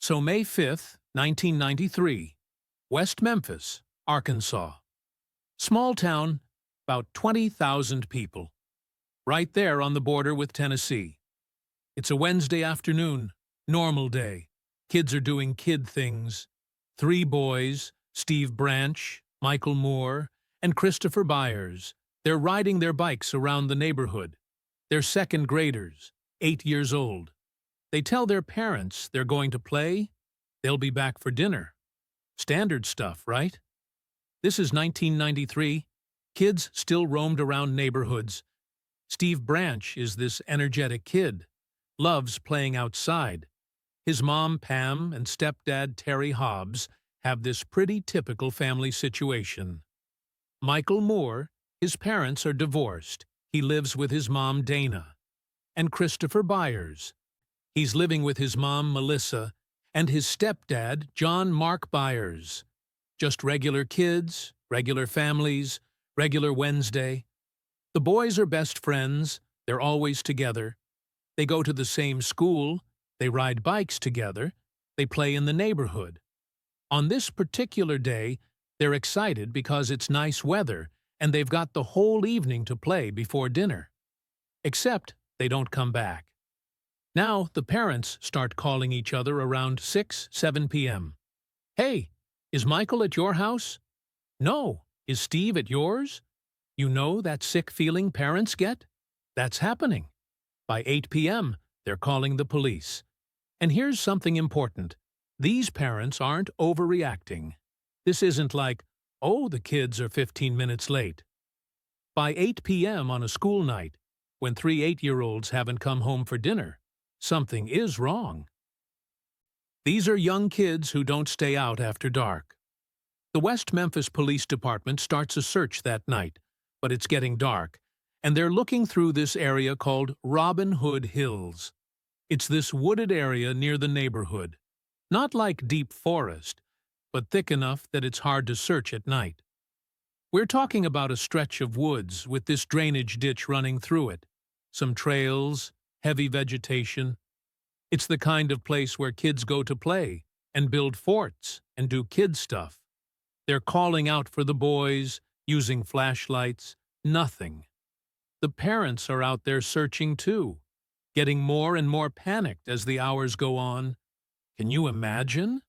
So May 5th, 1993, West Memphis, Arkansas. Small town, about 20,000 people. Right there on the border with Tennessee. It's a Wednesday afternoon, normal day. Kids are doing kid things. 3 boys, Steve Branch, Michael Moore, and Christopher Byers. They're riding their bikes around the neighborhood. They're second graders, 8 years old. They tell their parents they're going to play. They'll be back for dinner. Standard stuff, right? This is 1993. Kids still roamed around neighborhoods. Steve Branch is this energetic kid. Loves playing outside. His mom, Pam, and stepdad, Terry Hobbs, have this pretty typical family situation. Michael Moore, his parents are divorced. He lives with his mom, Dana. And Christopher Byers. He's living with his mom, Melissa, and his stepdad, John Mark Byers. Just regular kids, regular families, regular Wednesday. The boys are best friends. They're always together. They go to the same school. They ride bikes together. They play in the neighborhood. On this particular day, they're excited because it's nice weather and they've got the whole evening to play before dinner. Except they don't come back. Now the parents start calling each other around 6-7 p.m. Hey, is Michael at your house? No. Is Steve at yours? You know that sick feeling parents get? That's happening. By 8 p.m., they're calling the police. And here's something important. These parents aren't overreacting. This isn't like, oh, the kids are 15 minutes late. By 8 p.m. on a school night, when 3 8-year-olds haven't come home for dinner, something is wrong. These are young kids who don't stay out after dark. The West Memphis Police Department starts a search that night, but it's getting dark, and they're looking through this area called Robin Hood Hills. It's this wooded area near the neighborhood. Not like deep forest, but thick enough that it's hard to search at night. We're talking about a stretch of woods with this drainage ditch running through it, some trails, heavy vegetation. It's the kind of place where kids go to play and build forts and do kid stuff. They're calling out for the boys, using flashlights, nothing. The parents are out there searching too, getting more and more panicked as the hours go on. Can you imagine?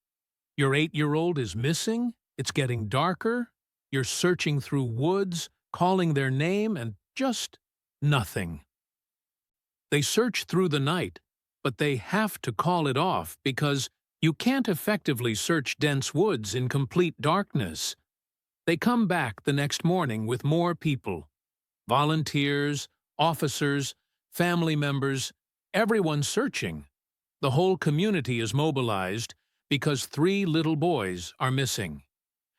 Your 8-year-old is missing, it's getting darker, you're searching through woods, calling their name, and just nothing. They search through the night, but they have to call it off because you can't effectively search dense woods in complete darkness. They come back the next morning with more people. Volunteers, officers, family members, everyone searching. The whole community is mobilized because 3 little boys are missing.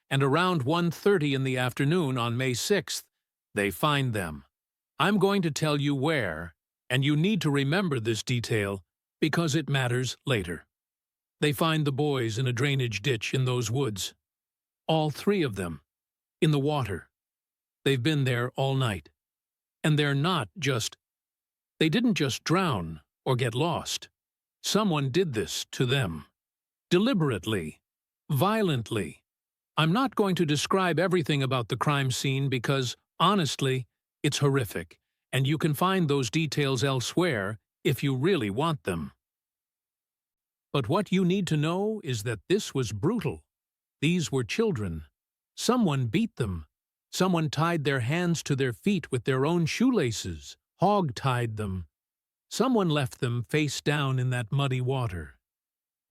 And around 1:30 in the afternoon on May 6th, they find them. I'm going to tell you where, and you need to remember this detail because it matters later. They find the boys in a drainage ditch in those woods. All 3 of them. In the water. They've been there all night. And they didn't just drown or get lost. Someone did this to them. Deliberately. Violently. I'm not going to describe everything about the crime scene because, honestly, it's horrific, and you can find those details elsewhere if you really want them. But what you need to know is that this was brutal. These were children. Someone beat them. Someone tied their hands to their feet with their own shoelaces, hog-tied them. Someone left them face down in that muddy water.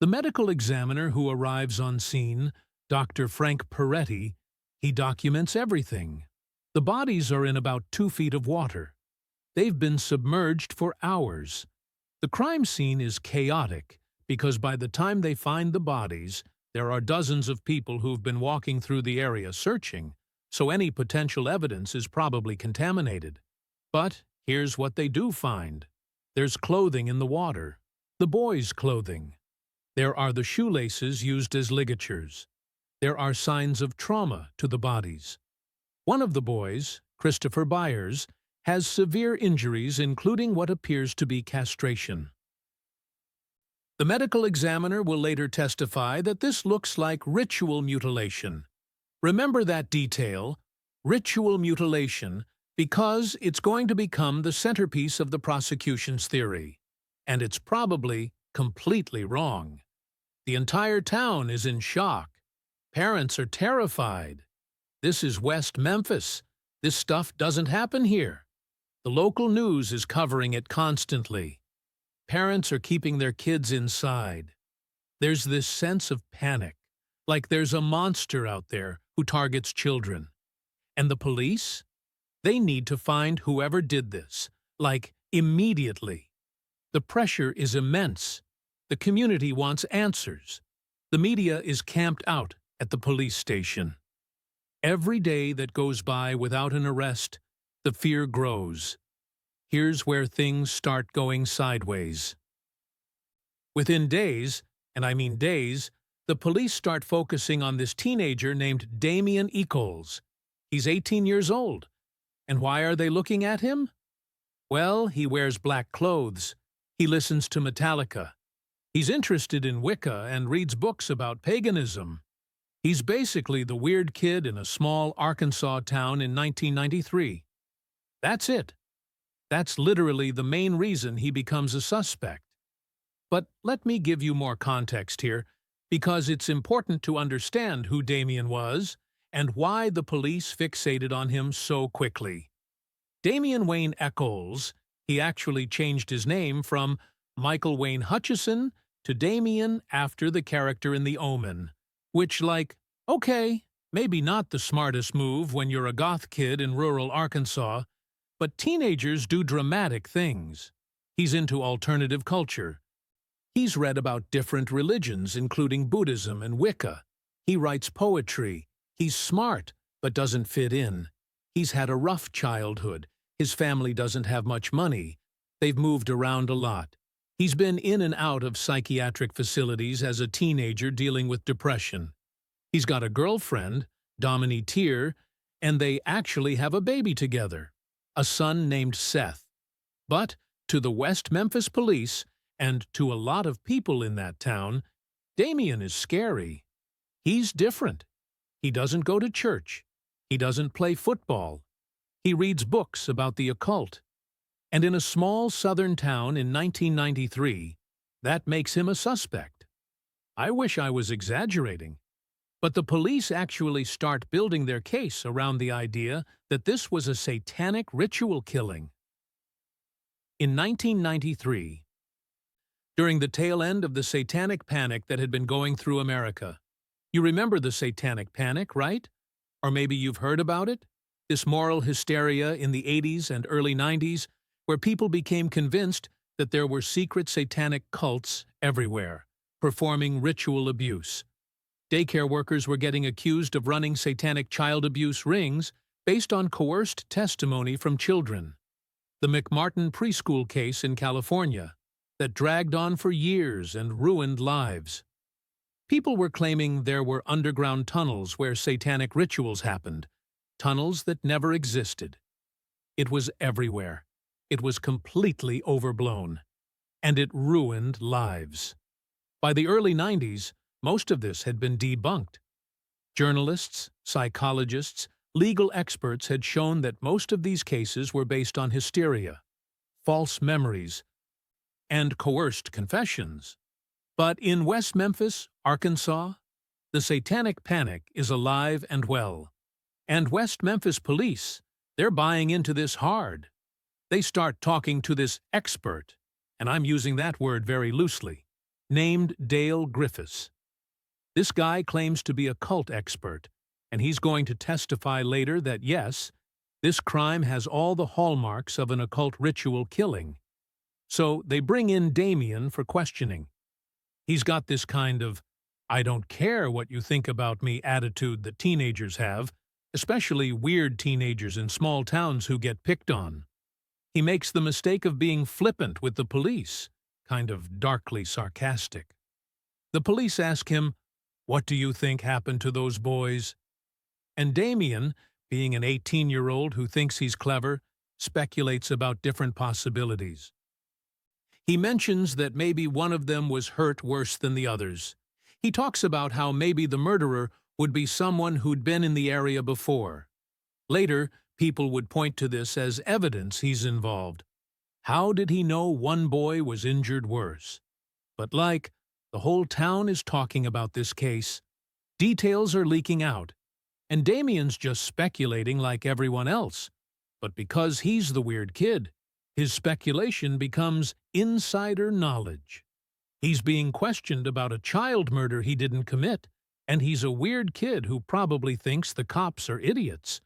The medical examiner who arrives on scene, Dr. Frank Peretti, he documents everything. The bodies are in about 2 feet of water. They've been submerged for hours. The crime scene is chaotic because by the time they find the bodies, there are dozens of people who've been walking through the area searching, so any potential evidence is probably contaminated. But here's what they do find. There's clothing in the water. The boys' clothing. There are the shoelaces used as ligatures. There are signs of trauma to the bodies. One of the boys, Christopher Byers, has severe injuries including what appears to be castration. The medical examiner will later testify that this looks like ritual mutilation. Remember that detail, ritual mutilation, because it's going to become the centerpiece of the prosecution's theory. And it's probably completely wrong. The entire town is in shock. Parents are terrified. This is West Memphis. This stuff doesn't happen here. The local news is covering it constantly. Parents are keeping their kids inside. There's this sense of panic, like there's a monster out there who targets children. And the police? They need to find whoever did this, like immediately. The pressure is immense. The community wants answers. The media is camped out at the police station. Every day that goes by without an arrest, the fear grows. Here's where things start going sideways. Within days, and I mean days, the police start focusing on this teenager named Damien Echols. He's 18 years old. And why are they looking at him? Well, he wears black clothes. He listens to Metallica. He's interested in Wicca and reads books about paganism. He's basically the weird kid in a small Arkansas town in 1993. That's it. That's literally the main reason he becomes a suspect. But let me give you more context here, because it's important to understand who Damien was and why the police fixated on him so quickly. Damien Wayne Echols, he actually changed his name from Michael Wayne Hutchison to Damien after the character in The Omen, which, okay, maybe not the smartest move when you're a goth kid in rural Arkansas, but teenagers do dramatic things. He's into alternative culture. He's read about different religions, including Buddhism and Wicca. He writes poetry. He's smart, but doesn't fit in. He's had a rough childhood. His family doesn't have much money. They've moved around a lot. He's been in and out of psychiatric facilities as a teenager dealing with depression. He's got a girlfriend, Damien Echols, and they actually have a baby together, a son named Seth. But to the West Memphis police, and to a lot of people in that town, Damien is scary. He's different. He doesn't go to church. He doesn't play football. He reads books about the occult. And in a small southern town in 1993, that makes him a suspect. I wish I was exaggerating. But the police actually start building their case around the idea that this was a satanic ritual killing. In 1993, during the tail end of the Satanic Panic that had been going through America. You remember the Satanic Panic, right? Or maybe you've heard about it? This moral hysteria in the 80s and early 90s, where people became convinced that there were secret satanic cults everywhere, performing ritual abuse. Daycare workers were getting accused of running satanic child abuse rings based on coerced testimony from children. The McMartin preschool case in California that dragged on for years and ruined lives. People were claiming there were underground tunnels where satanic rituals happened, tunnels that never existed. It was everywhere. It was completely overblown. And it ruined lives. By the early 90s, most of this had been debunked. Journalists, psychologists, legal experts had shown that most of these cases were based on hysteria, false memories, and coerced confessions. But in West Memphis, Arkansas, the Satanic Panic is alive and well. And West Memphis police, they're buying into this hard. They start talking to this expert, and I'm using that word very loosely, named Dale Griffiths. This guy claims to be a cult expert, and he's going to testify later that yes, this crime has all the hallmarks of an occult ritual killing. So they bring in Damien for questioning. He's got this kind of, I don't care what you think about me attitude that teenagers have, especially weird teenagers in small towns who get picked on. He makes the mistake of being flippant with the police, kind of darkly sarcastic. The police ask him, "What do you think happened to those boys?" And Damien, being an 18-year-old who thinks he's clever, speculates about different possibilities. He mentions that maybe one of them was hurt worse than the others. He talks about how maybe the murderer would be someone who'd been in the area before. Later, people would point to this as evidence he's involved. How did he know one boy was injured worse? But the whole town is talking about this case. Details are leaking out, and Damien's just speculating like everyone else. But because he's the weird kid, his speculation becomes insider knowledge. He's being questioned about a child murder he didn't commit, and he's a weird kid who probably thinks the cops are idiots.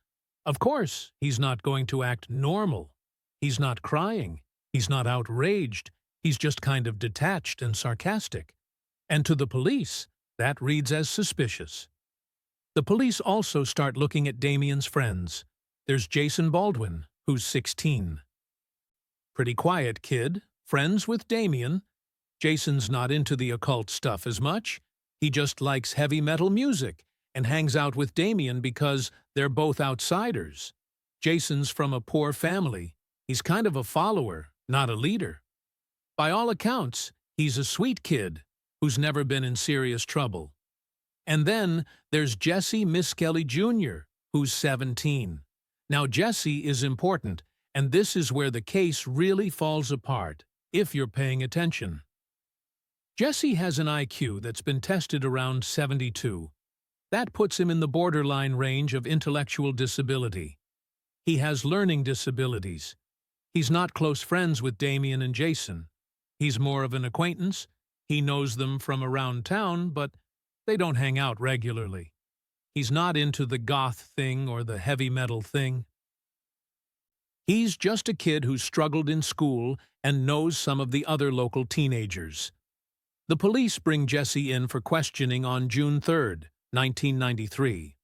Of course, he's not going to act normal. He's not crying. He's not outraged. He's just kind of detached and sarcastic. And to the police, that reads as suspicious. The police also start looking at Damien's friends. There's Jason Baldwin, who's 16. Pretty quiet kid, friends with Damien. Jason's not into the occult stuff as much. He just likes heavy metal music and hangs out with Damien because they're both outsiders. Jason's from a poor family. He's kind of a follower, not a leader. By all accounts, he's a sweet kid who's never been in serious trouble. And then there's Jessie Misskelley Jr., who's 17. Now, Jessie is important, and this is where the case really falls apart, if you're paying attention. Jessie has an IQ that's been tested around 72. That puts him in the borderline range of intellectual disability. He has learning disabilities. He's not close friends with Damien and Jason. He's more of an acquaintance. He knows them from around town, but they don't hang out regularly. He's not into the goth thing or the heavy metal thing. He's just a kid who struggled in school and knows some of the other local teenagers. The police bring Jessie in for questioning on June 3rd, 1993.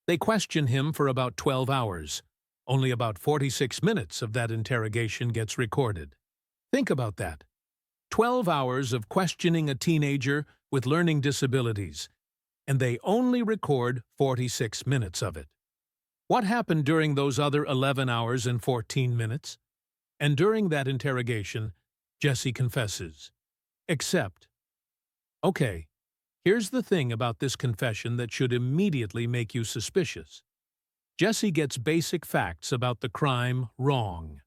They question him for about 12 hours. Only about 46 minutes of that interrogation gets recorded. Think about that. 12 hours of questioning a teenager with learning disabilities, and they only record 46 minutes of it. What happened during those other 11 hours and 14 minutes? And during that interrogation, Jessie confesses. Except, okay, here's the thing about this confession that should immediately make you suspicious. Jessie gets basic facts about the crime wrong.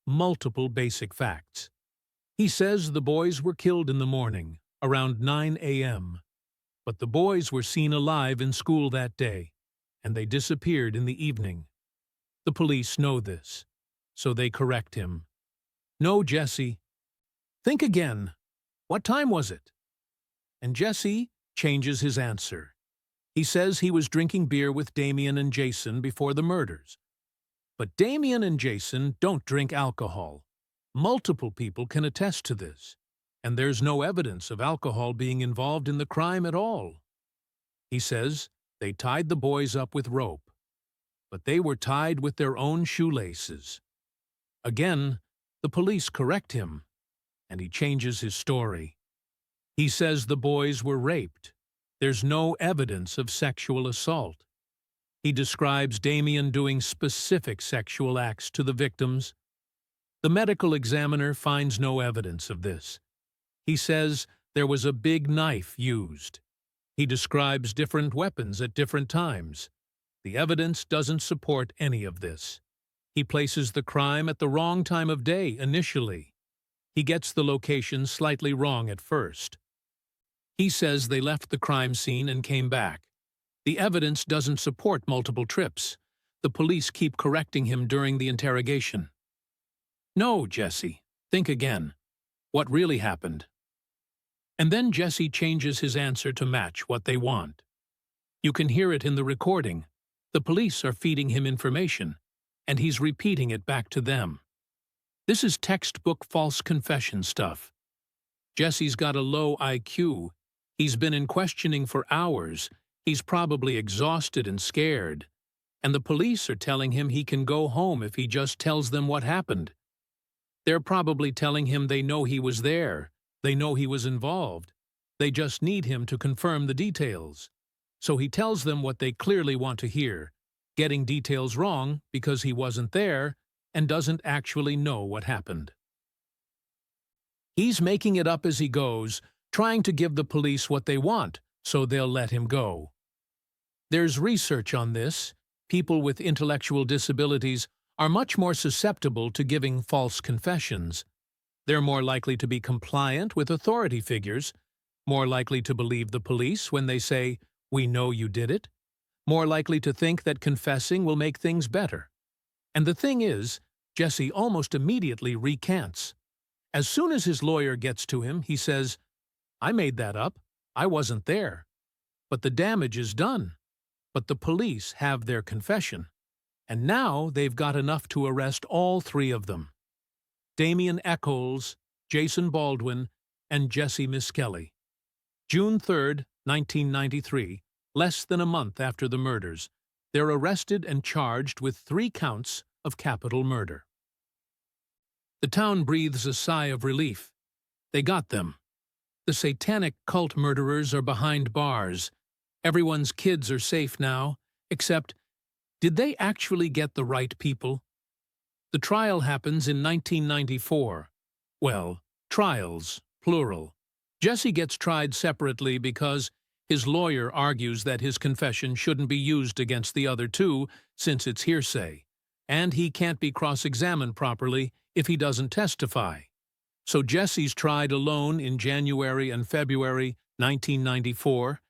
Multiple basic facts. He says the boys were killed in the morning, around 9 a.m., but the boys were seen alive in school that day, and they disappeared in the evening. The police know this, so they correct him. No, Jessie. Think again. What time was it? And Jessie changes his answer. He says he was drinking beer with Damien and Jason before the murders. But Damien and Jason don't drink alcohol. Multiple people can attest to this, and there's no evidence of alcohol being involved in the crime at all. He says they tied the boys up with rope, but they were tied with their own shoelaces. Again, the police correct him, and he changes his story. He says the boys were raped. There's no evidence of sexual assault. He describes Damien doing specific sexual acts to the victims. The medical examiner finds no evidence of this. He says there was a big knife used. He describes different weapons at different times. The evidence doesn't support any of this. He places the crime at the wrong time of day initially. He gets the location slightly wrong at first. He says they left the crime scene and came back. The evidence doesn't support multiple trips. The police keep correcting him during the interrogation. No, Jessie, think again. What really happened? And then Jessie changes his answer to match what they want. You can hear it in the recording. The police are feeding him information, and he's repeating it back to them. This is textbook false confession stuff. Jessie's got a low IQ. He's been in questioning for hours. He's probably exhausted and scared. And the police are telling him he can go home if he just tells them what happened. They're probably telling him they know he was there. They know he was involved. They just need him to confirm the details. So he tells them what they clearly want to hear, getting details wrong because he wasn't there and doesn't actually know what happened. He's making it up as he goes, trying to give the police what they want, so they'll let him go. There's research on this. People with intellectual disabilities are much more susceptible to giving false confessions. They're more likely to be compliant with authority figures, more likely to believe the police when they say, "We know you did it," more likely to think that confessing will make things better. And the thing is, Jessie almost immediately recants. As soon as his lawyer gets to him, he says, "I made that up. I wasn't there." But the damage is done. But the police have their confession. And now they've got enough to arrest all three of them: Damien Echols, Jason Baldwin, and Jessie Misskelley. June 3, 1993, less than a month after the murders, they're arrested and charged with 3 counts of capital murder. The town breathes a sigh of relief. They got them. The satanic cult murderers are behind bars. Everyone's kids are safe now, except, did they actually get the right people? The trial happens in 1994. Well, trials, plural. Jessie gets tried separately because his lawyer argues that his confession shouldn't be used against the other two since it's hearsay, and he can't be cross-examined properly if he doesn't testify. So Jessie's tried alone in January and February 1994,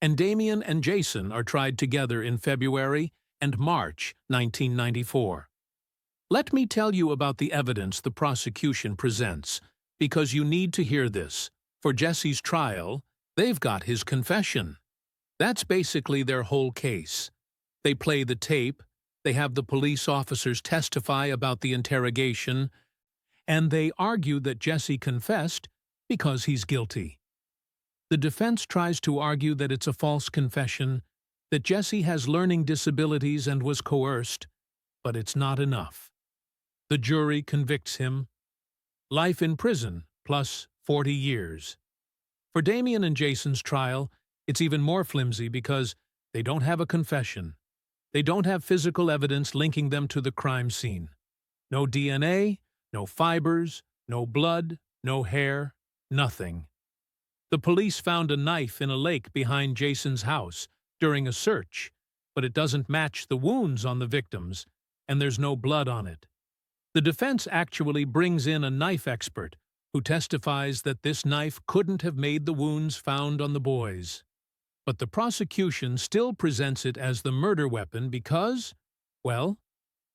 and Damien and Jason are tried together in February and March 1994. Let me tell you about the evidence the prosecution presents, because you need to hear this. For Jessie's trial, they've got his confession. That's basically their whole case. They play the tape, they have the police officers testify about the interrogation, and they argue that Jessie confessed because he's guilty. The defense tries to argue that it's a false confession, that Jessie has learning disabilities and was coerced, but it's not enough. The jury convicts him. Life in prison plus 40 years. For Damien and Jason's trial, it's even more flimsy because they don't have a confession. They don't have physical evidence linking them to the crime scene. No DNA, no fibers, no blood, no hair, nothing. The police found a knife in a lake behind Jason's house during a search, but it doesn't match the wounds on the victims, and there's no blood on it. The defense actually brings in a knife expert who testifies that this knife couldn't have made the wounds found on the boys. But the prosecution still presents it as the murder weapon because, well,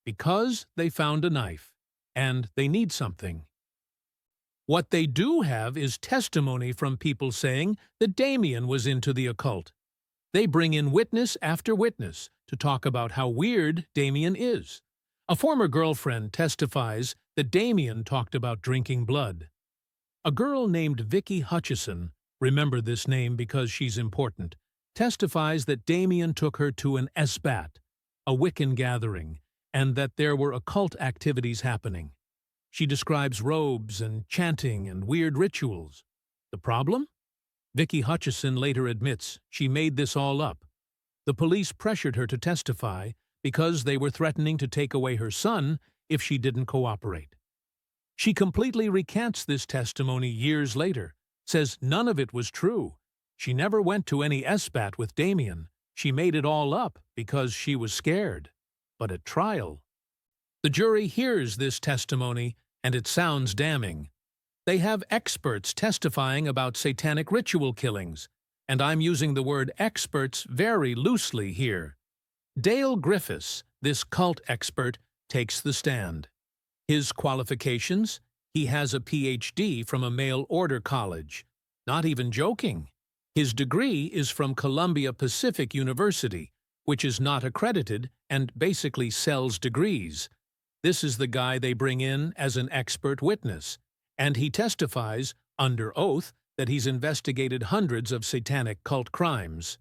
because they found a knife, and they need something. What they do have is testimony from people saying that Damien was into the occult. They bring in witness after witness to talk about how weird Damien is. A former girlfriend testifies that Damien talked about drinking blood. A girl named Vicky Hutchison, remember this name because she's important, testifies that Damien took her to an esbat, a Wiccan gathering, and that there were occult activities happening. She describes robes and chanting and weird rituals. The problem? Vicky Hutchison later admits she made this all up. The police pressured her to testify because they were threatening to take away her son if she didn't cooperate. She completely recants this testimony years later, says none of it was true. She never went to any esbat with Damien. She made it all up because she was scared. But at trial, the jury hears this testimony, and it sounds damning. They have experts testifying about satanic ritual killings, and I'm using the word experts very loosely here. Dale Griffiths, this cult expert, takes the stand. His qualifications? He has a PhD from a mail-order college. Not even joking. His degree is from Columbia Pacific University, which is not accredited and basically sells degrees. This is the guy they bring in as an expert witness, and he testifies, under oath, that he's investigated hundreds of satanic cult crimes.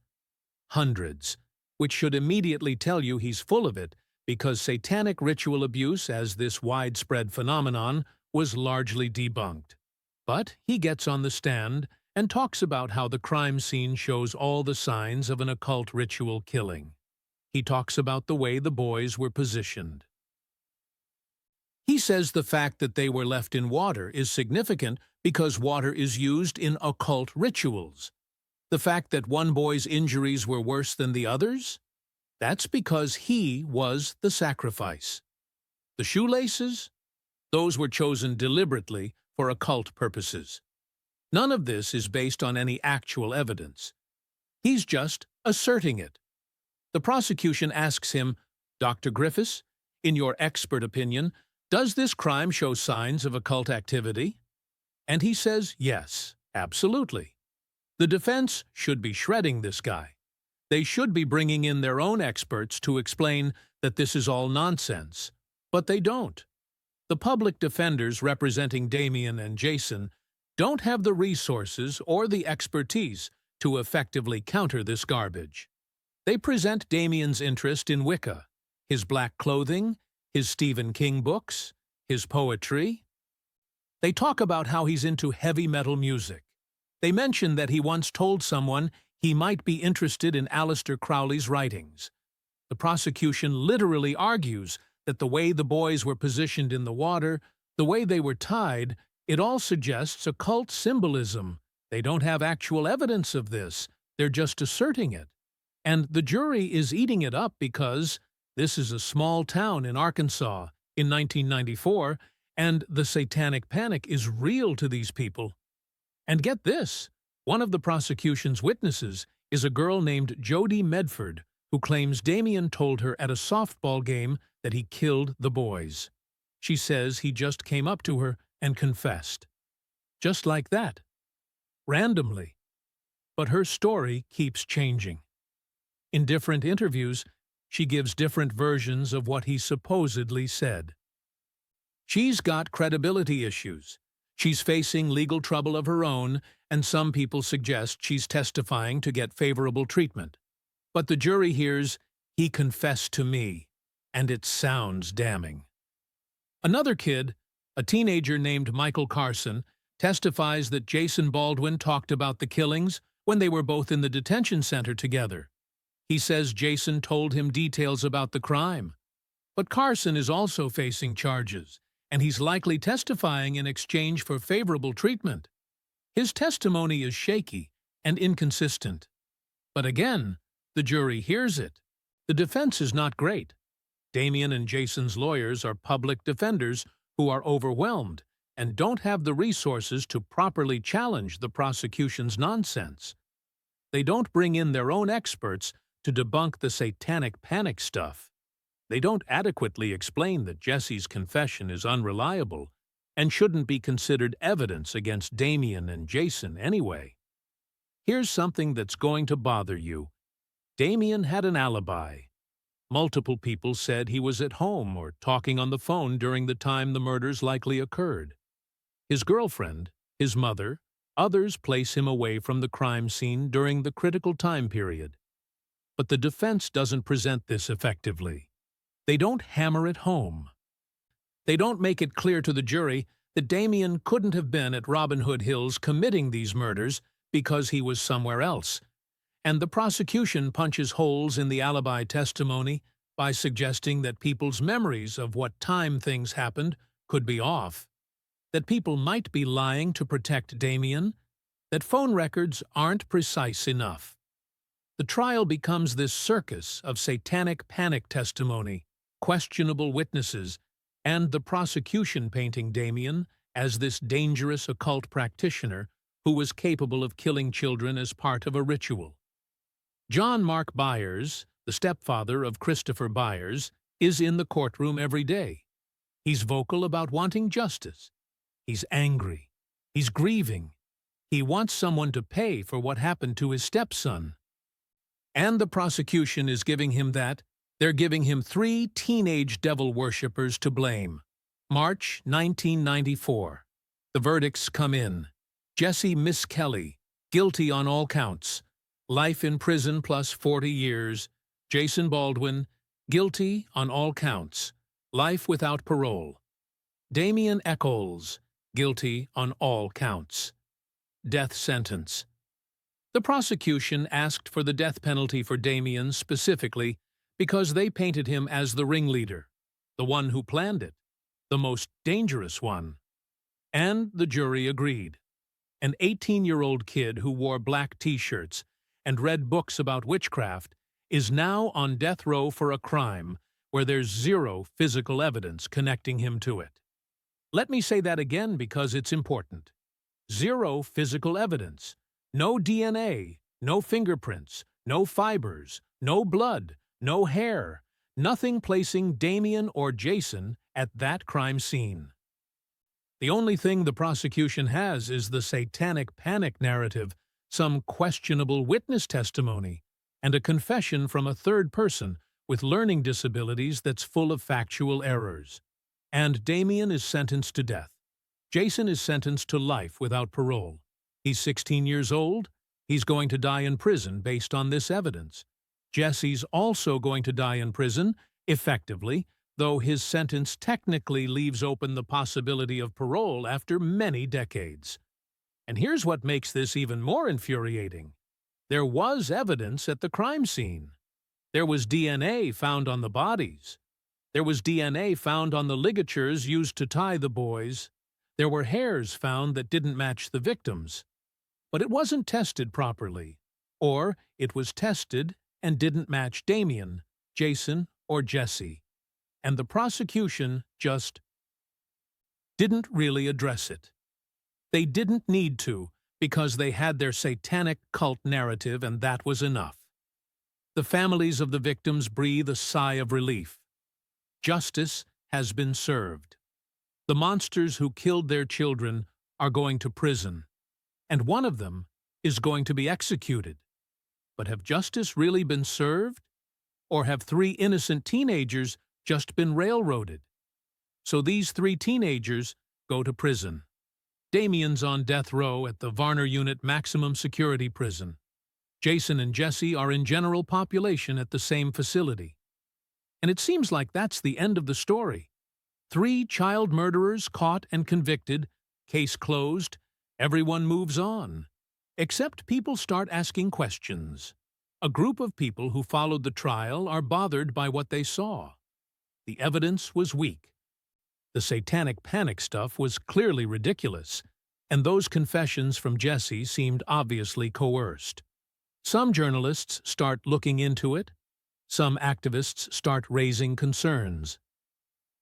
Hundreds, which should immediately tell you he's full of it, because satanic ritual abuse as this widespread phenomenon was largely debunked. But he gets on the stand and talks about how the crime scene shows all the signs of an occult ritual killing. He talks about the way the boys were positioned. He says the fact that they were left in water is significant because water is used in occult rituals. The fact that one boy's injuries were worse than the others? That's because he was the sacrifice. The shoelaces? Those were chosen deliberately for occult purposes. None of this is based on any actual evidence. He's just asserting it. The prosecution asks him, "Dr. Griffiths, in your expert opinion, does this crime show signs of occult activity?" And he says, yes, absolutely. The defense should be shredding this guy. They should be bringing in their own experts to explain that this is all nonsense. But they don't. The public defenders representing Damien and Jason don't have the resources or the expertise to effectively counter this garbage. They present Damien's interest in Wicca, his black clothing, his Stephen King books, his poetry. They talk about how he's into heavy metal music. They mention that he once told someone he might be interested in Aleister Crowley's writings. The prosecution literally argues that the way the boys were positioned in the water, the way they were tied, it all suggests occult symbolism. They don't have actual evidence of this. They're just asserting it. And the jury is eating it up because this is a small town in Arkansas in 1994, and the Satanic Panic is real to these people. And get this, one of the prosecution's witnesses is a girl named Jody Medford, who claims Damien told her at a softball game that he killed the boys. She says he just came up to her and confessed. Just like that. Randomly. But her story keeps changing. In different interviews, she gives different versions of what he supposedly said. She's got credibility issues. She's facing legal trouble of her own, and some people suggest she's testifying to get favorable treatment. But the jury hears, "He confessed to me," and it sounds damning. Another kid, a teenager named Michael Carson, testifies that Jason Baldwin talked about the killings when they were both in the detention center together. He says Jason told him details about the crime. But Carson is also facing charges, and he's likely testifying in exchange for favorable treatment. His testimony is shaky and inconsistent. But again, the jury hears it. The defense is not great. Damien and Jason's lawyers are public defenders who are overwhelmed and don't have the resources to properly challenge the prosecution's nonsense. They don't bring in their own experts to debunk the Satanic Panic stuff. They don't adequately explain that Jessie's confession is unreliable and shouldn't be considered evidence against Damien and Jason anyway. Here's something that's going to bother you. Damien had an alibi. Multiple people said he was at home or talking on the phone during the time the murders likely occurred. His girlfriend, his mother, others place him away from the crime scene during the critical time period. But the defense doesn't present this effectively. They don't hammer it home. They don't make it clear to the jury that Damien couldn't have been at Robin Hood Hills committing these murders because he was somewhere else. And the prosecution punches holes in the alibi testimony by suggesting that people's memories of what time things happened could be off, that people might be lying to protect Damien, that phone records aren't precise enough. The trial becomes this circus of Satanic Panic testimony, questionable witnesses, and the prosecution painting Damien as this dangerous occult practitioner who was capable of killing children as part of a ritual. John Mark Byers, the stepfather of Christopher Byers, is in the courtroom every day. He's vocal about wanting justice. He's angry. He's grieving. He wants someone to pay for what happened to his stepson. And the prosecution is giving him that. They're giving him 3 teenage devil worshippers to blame. March 1994. The verdicts come in. Jessie Misskelley, guilty on all counts. Life in prison plus 40 years. Jason Baldwin, guilty on all counts. Life without parole. Damien Echols, guilty on all counts. Death sentence. The prosecution asked for the death penalty for Damien specifically because they painted him as the ringleader, the one who planned it, the most dangerous one. And the jury agreed. An 18-year-old kid who wore black t-shirts and read books about witchcraft is now on death row for a crime where there's zero physical evidence connecting him to it. Let me say that again because it's important. Zero physical evidence. No DNA, no fingerprints, no fibers, no blood, no hair, nothing placing Damien or Jason at that crime scene. The only thing the prosecution has is the Satanic Panic narrative, some questionable witness testimony, and a confession from a third person with learning disabilities that's full of factual errors. And Damien is sentenced to death. Jason is sentenced to life without parole. He's 16 years old. He's going to die in prison based on this evidence. Jessie's also going to die in prison, effectively, though his sentence technically leaves open the possibility of parole after many decades. And here's what makes this even more infuriating. There was evidence at the crime scene. There was DNA found on the bodies. There was DNA found on the ligatures used to tie the boys. There were hairs found that didn't match the victims. But it wasn't tested properly. Or it was tested and didn't match Damien, Jason, or Jessie. And the prosecution just didn't really address it. They didn't need to, because they had their satanic cult narrative and that was enough. The families of the victims breathe a sigh of relief. Justice has been served. The monsters who killed their children are going to prison, and one of them is going to be executed. But have justice really been served? Or have 3 innocent teenagers just been railroaded? So these 3 teenagers go to prison. Damien's on death row at the Varner Unit Maximum Security Prison. Jason and Jessie are in general population at the same facility. And it seems like that's the end of the story. 3 child murderers caught and convicted, case closed, everyone moves on. Except people start asking questions. A group of people who followed the trial are bothered by what they saw. The evidence was weak. The Satanic Panic stuff was clearly ridiculous, and those confessions from Jessie seemed obviously coerced. Some journalists start looking into it. Some activists start raising concerns.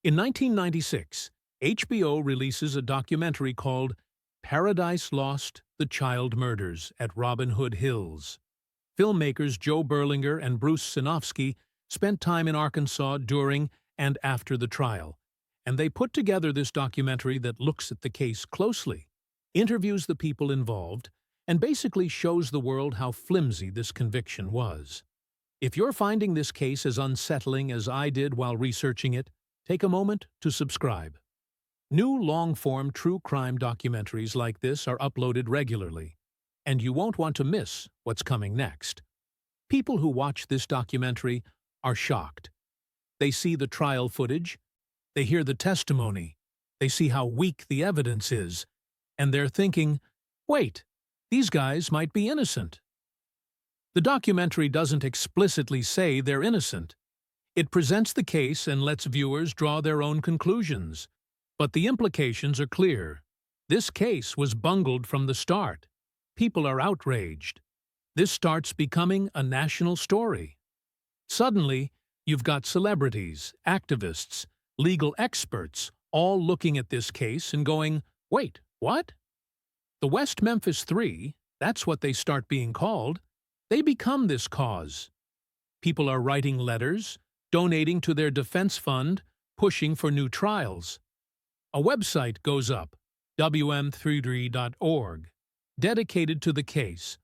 In 1996, HBO releases a documentary called Paradise Lost: The Child Murders at Robin Hood Hills. Filmmakers Joe Berlinger and Bruce Sinofsky spent time in Arkansas during and after the trial, and they put together this documentary that looks at the case closely, interviews the people involved, and basically shows the world how flimsy this conviction was. If you're finding this case as unsettling as I did while researching it, take a moment to subscribe. New long-form true crime documentaries like this are uploaded regularly, and you won't want to miss what's coming next. People who watch this documentary are shocked. They see the trial footage, they hear the testimony, they see how weak the evidence is, and they're thinking, wait, these guys might be innocent. The documentary doesn't explicitly say they're innocent. It presents the case and lets viewers draw their own conclusions. But the implications are clear. This case was bungled from the start. People are outraged. This starts becoming a national story. Suddenly, you've got celebrities, activists, legal experts, all looking at this case and going, wait, what? The West Memphis Three, that's what they start being called, they become this cause. People are writing letters, donating to their defense fund, pushing for new trials. A website goes up, wm33.org, dedicated to the case.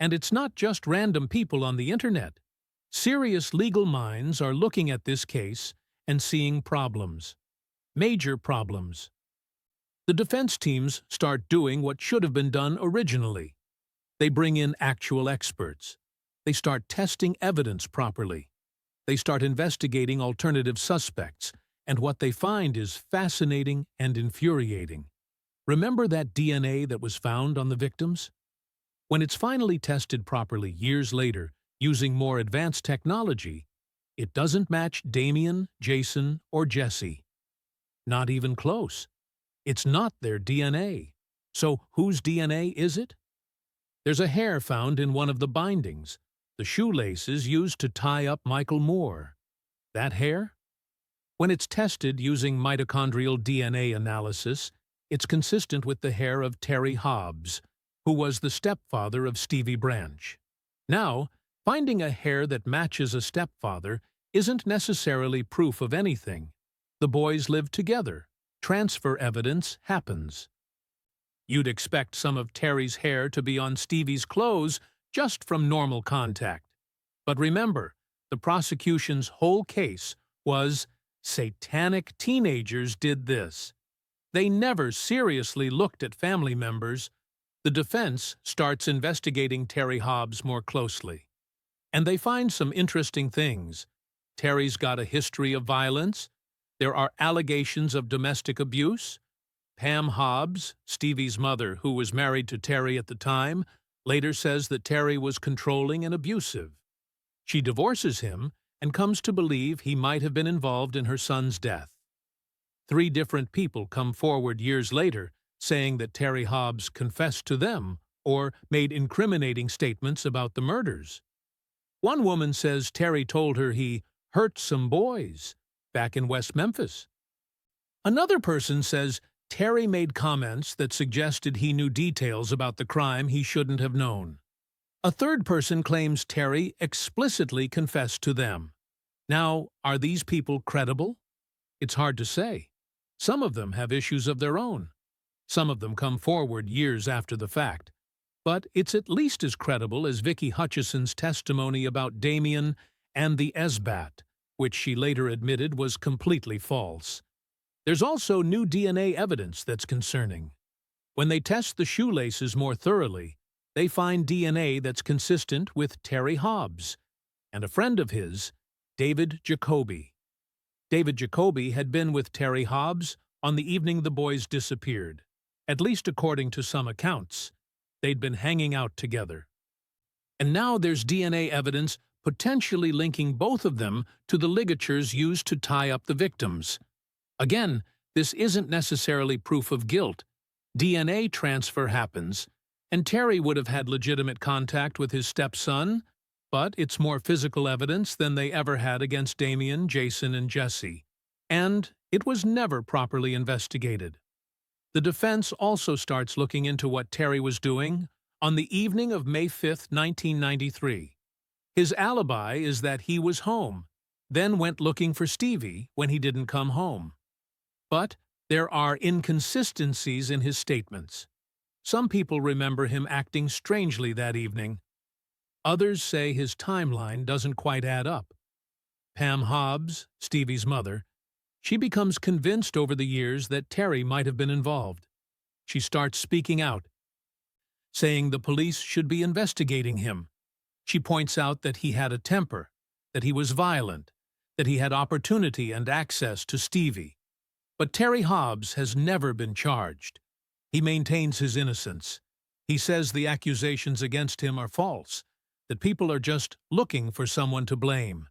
And it's not just random people on the internet. Serious legal minds are looking at this case and seeing problems. Major problems. The defense teams start doing what should have been done originally. They bring in actual experts. They start testing evidence properly. They start investigating alternative suspects, and what they find is fascinating and infuriating. Remember that DNA that was found on the victims? When it's finally tested properly years later, using more advanced technology, it doesn't match Damien, Jason, or Jessie. Not even close. It's not their DNA. So whose DNA is it? There's a hair found in one of the bindings, the shoelaces used to tie up Michael Moore. That hair? When it's tested using mitochondrial DNA analysis, it's consistent with the hair of Terry Hobbs, who was the stepfather of Stevie Branch. Now, finding a hair that matches a stepfather isn't necessarily proof of anything. The boys live together. Transfer evidence happens. You'd expect some of Terry's hair to be on Stevie's clothes just from normal contact. But remember, the prosecution's whole case was satanic teenagers did this. They never seriously looked at family members. The defense starts investigating Terry Hobbs more closely. And they find some interesting things. Terry's got a history of violence. There are allegations of domestic abuse. Pam Hobbs, Stevie's mother, who was married to Terry at the time, later says that Terry was controlling and abusive. She divorces him and comes to believe he might have been involved in her son's death. 3 different people come forward years later saying that Terry Hobbs confessed to them or made incriminating statements about the murders. One woman says Terry told her he hurt some boys back in West Memphis. Another person says Terry made comments that suggested he knew details about the crime he shouldn't have known. A third person claims Terry explicitly confessed to them. Now, are these people credible? It's hard to say. Some of them have issues of their own. Some of them come forward years after the fact. But it's at least as credible as Vicky Hutchison's testimony about Damien and the SBAT, which she later admitted was completely false. There's also new DNA evidence that's concerning. When they test the shoelaces more thoroughly, they find DNA that's consistent with Terry Hobbs and a friend of his, David Jacoby. David Jacoby had been with Terry Hobbs on the evening the boys disappeared. At least according to some accounts, they'd been hanging out together. And now there's DNA evidence potentially linking both of them to the ligatures used to tie up the victims. Again, this isn't necessarily proof of guilt. DNA transfer happens, and Terry would have had legitimate contact with his stepson, but it's more physical evidence than they ever had against Damien, Jason, and Jessie. And it was never properly investigated. The defense also starts looking into what Terry was doing on the evening of May 5, 1993. His alibi is that he was home, then went looking for Stevie when he didn't come home. But there are inconsistencies in his statements. Some people remember him acting strangely that evening. Others say his timeline doesn't quite add up. Pam Hobbs, Stevie's mother, she becomes convinced over the years that Terry might have been involved. She starts speaking out, saying the police should be investigating him. She points out that he had a temper, that he was violent, that he had opportunity and access to Stevie. But Terry Hobbs has never been charged. He maintains his innocence. He says the accusations against him are false, that people are just looking for someone to blame.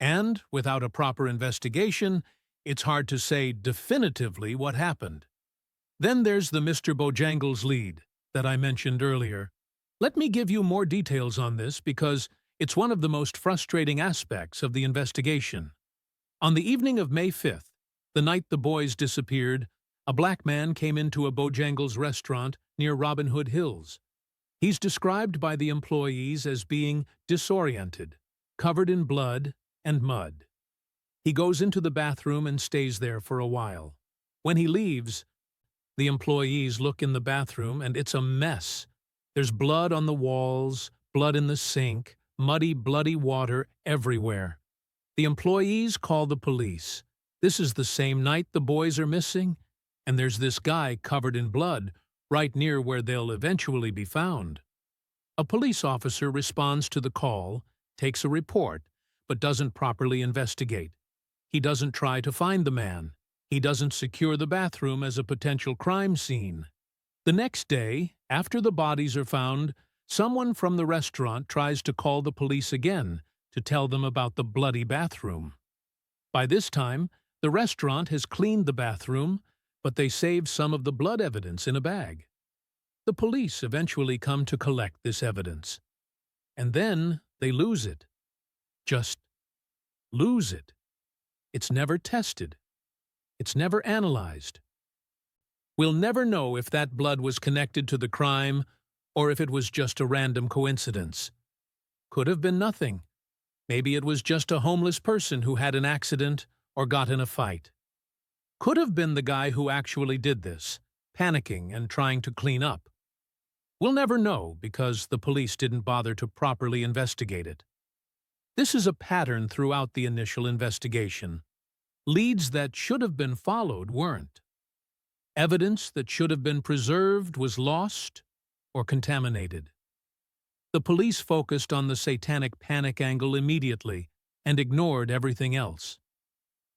And, without a proper investigation, it's hard to say definitively what happened. Then there's the Mr. Bojangles lead that I mentioned earlier. Let me give you more details on this because it's one of the most frustrating aspects of the investigation. On the evening of May 5th, the night the boys disappeared, a black man came into a Bojangles restaurant near Robin Hood Hills. He's described by the employees as being disoriented, covered in blood and mud. He goes into the bathroom and stays there for a while. When he leaves, the employees look in the bathroom and it's a mess. There's blood on the walls, blood in the sink, muddy, bloody water everywhere. The employees call the police. This is the same night the boys are missing, and there's this guy covered in blood right near where they'll eventually be found. A police officer responds to the call, takes a report, but doesn't properly investigate. He doesn't try to find the man. He doesn't secure the bathroom as a potential crime scene. The next day, after the bodies are found, someone from the restaurant tries to call the police again to tell them about the bloody bathroom. By this time, the restaurant has cleaned the bathroom, but they save some of the blood evidence in a bag. The police eventually come to collect this evidence. And then they lose it. Just lose it. It's never tested. It's never analyzed. We'll never know if that blood was connected to the crime or if it was just a random coincidence. Could have been nothing. Maybe it was just a homeless person who had an accident or got in a fight. Could have been the guy who actually did this, panicking and trying to clean up. We'll never know because the police didn't bother to properly investigate it. This is a pattern throughout the initial investigation. Leads that should have been followed weren't. Evidence that should have been preserved was lost or contaminated. The police focused on the Satanic Panic angle immediately and ignored everything else.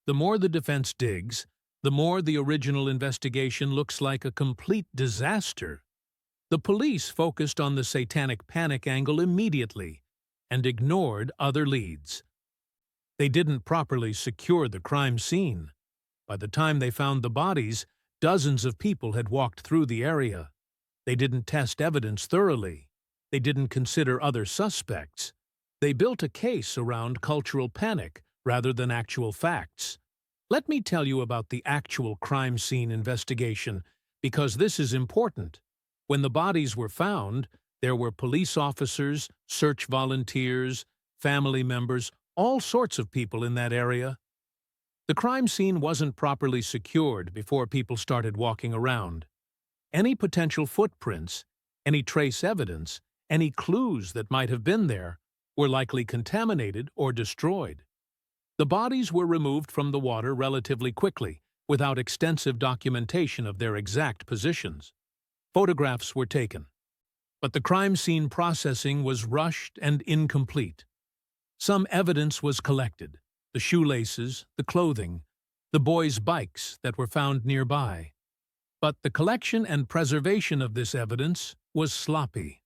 The more the defense digs, the more the original investigation looks like a complete disaster. The police focused on the Satanic Panic angle immediately and ignored other leads. They didn't properly secure the crime scene. By the time they found the bodies, dozens of people had walked through the area. They didn't test evidence thoroughly. They didn't consider other suspects. They built a case around cultural panic rather than actual facts. Let me tell you about the actual crime scene investigation, because this is important. When the bodies were found, there were police officers, search volunteers, family members, all sorts of people in that area. The crime scene wasn't properly secured before people started walking around. Any potential footprints, any trace evidence, any clues that might have been there were likely contaminated or destroyed. The bodies were removed from the water relatively quickly, without extensive documentation of their exact positions. Photographs were taken, but the crime scene processing was rushed and incomplete. Some evidence was collected: the shoelaces, the clothing, the boys' bikes that were found nearby. But the collection and preservation of this evidence was sloppy.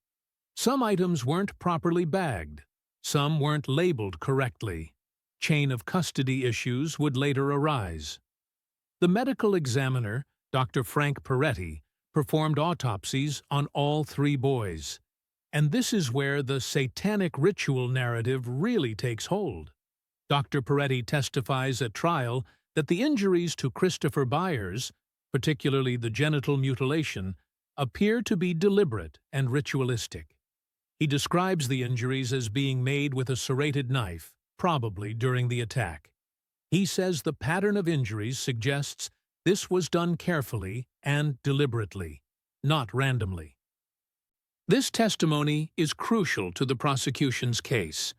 Some items weren't properly bagged. Some weren't labeled correctly. Chain of custody issues would later arise. The medical examiner, Dr. Frank Peretti, performed autopsies on all 3 boys. And this is where the satanic ritual narrative really takes hold. Dr. Peretti testifies at trial that the injuries to Christopher Byers, particularly the genital mutilation, appear to be deliberate and ritualistic. He describes the injuries as being made with a serrated knife, probably during the attack. He says the pattern of injuries suggests this was done carefully and deliberately, not randomly. This testimony is crucial to the prosecution's case.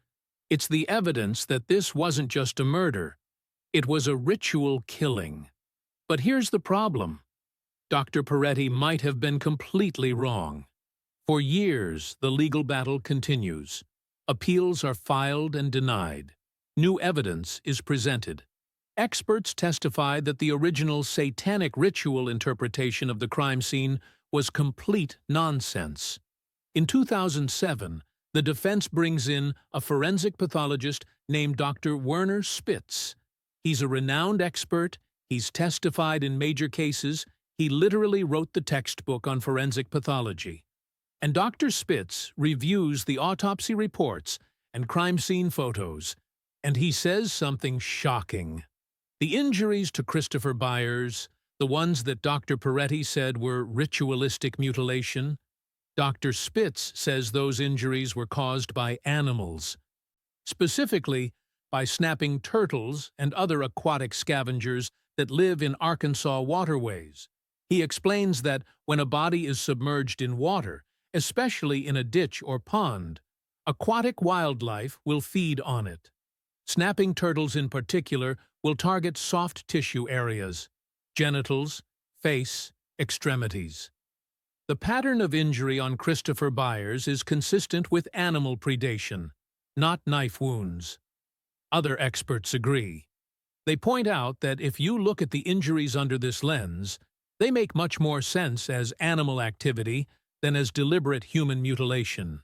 It's the evidence that this wasn't just a murder. It was a ritual killing. But here's the problem. Dr. Peretti might have been completely wrong. For years, the legal battle continues. Appeals are filed and denied. New evidence is presented. Experts testify that the original satanic ritual interpretation of the crime scene was complete nonsense. In 2007, the defense brings in a forensic pathologist named Dr. Werner Spitz. He's a renowned expert. He's testified in major cases. He literally wrote the textbook on forensic pathology. And Dr. Spitz reviews the autopsy reports and crime scene photos, and he says something shocking. The injuries to Christopher Byers, the ones that Dr. Peretti said were ritualistic mutilation, Dr. Spitz says those injuries were caused by animals, specifically by snapping turtles and other aquatic scavengers that live in Arkansas waterways. He explains that when a body is submerged in water, especially in a ditch or pond, aquatic wildlife will feed on it. Snapping turtles in particular will target soft tissue areas, genitals, face, extremities. The pattern of injury on Christopher Byers is consistent with animal predation, not knife wounds. Other experts agree. They point out that if you look at the injuries under this lens, they make much more sense as animal activity than as deliberate human mutilation.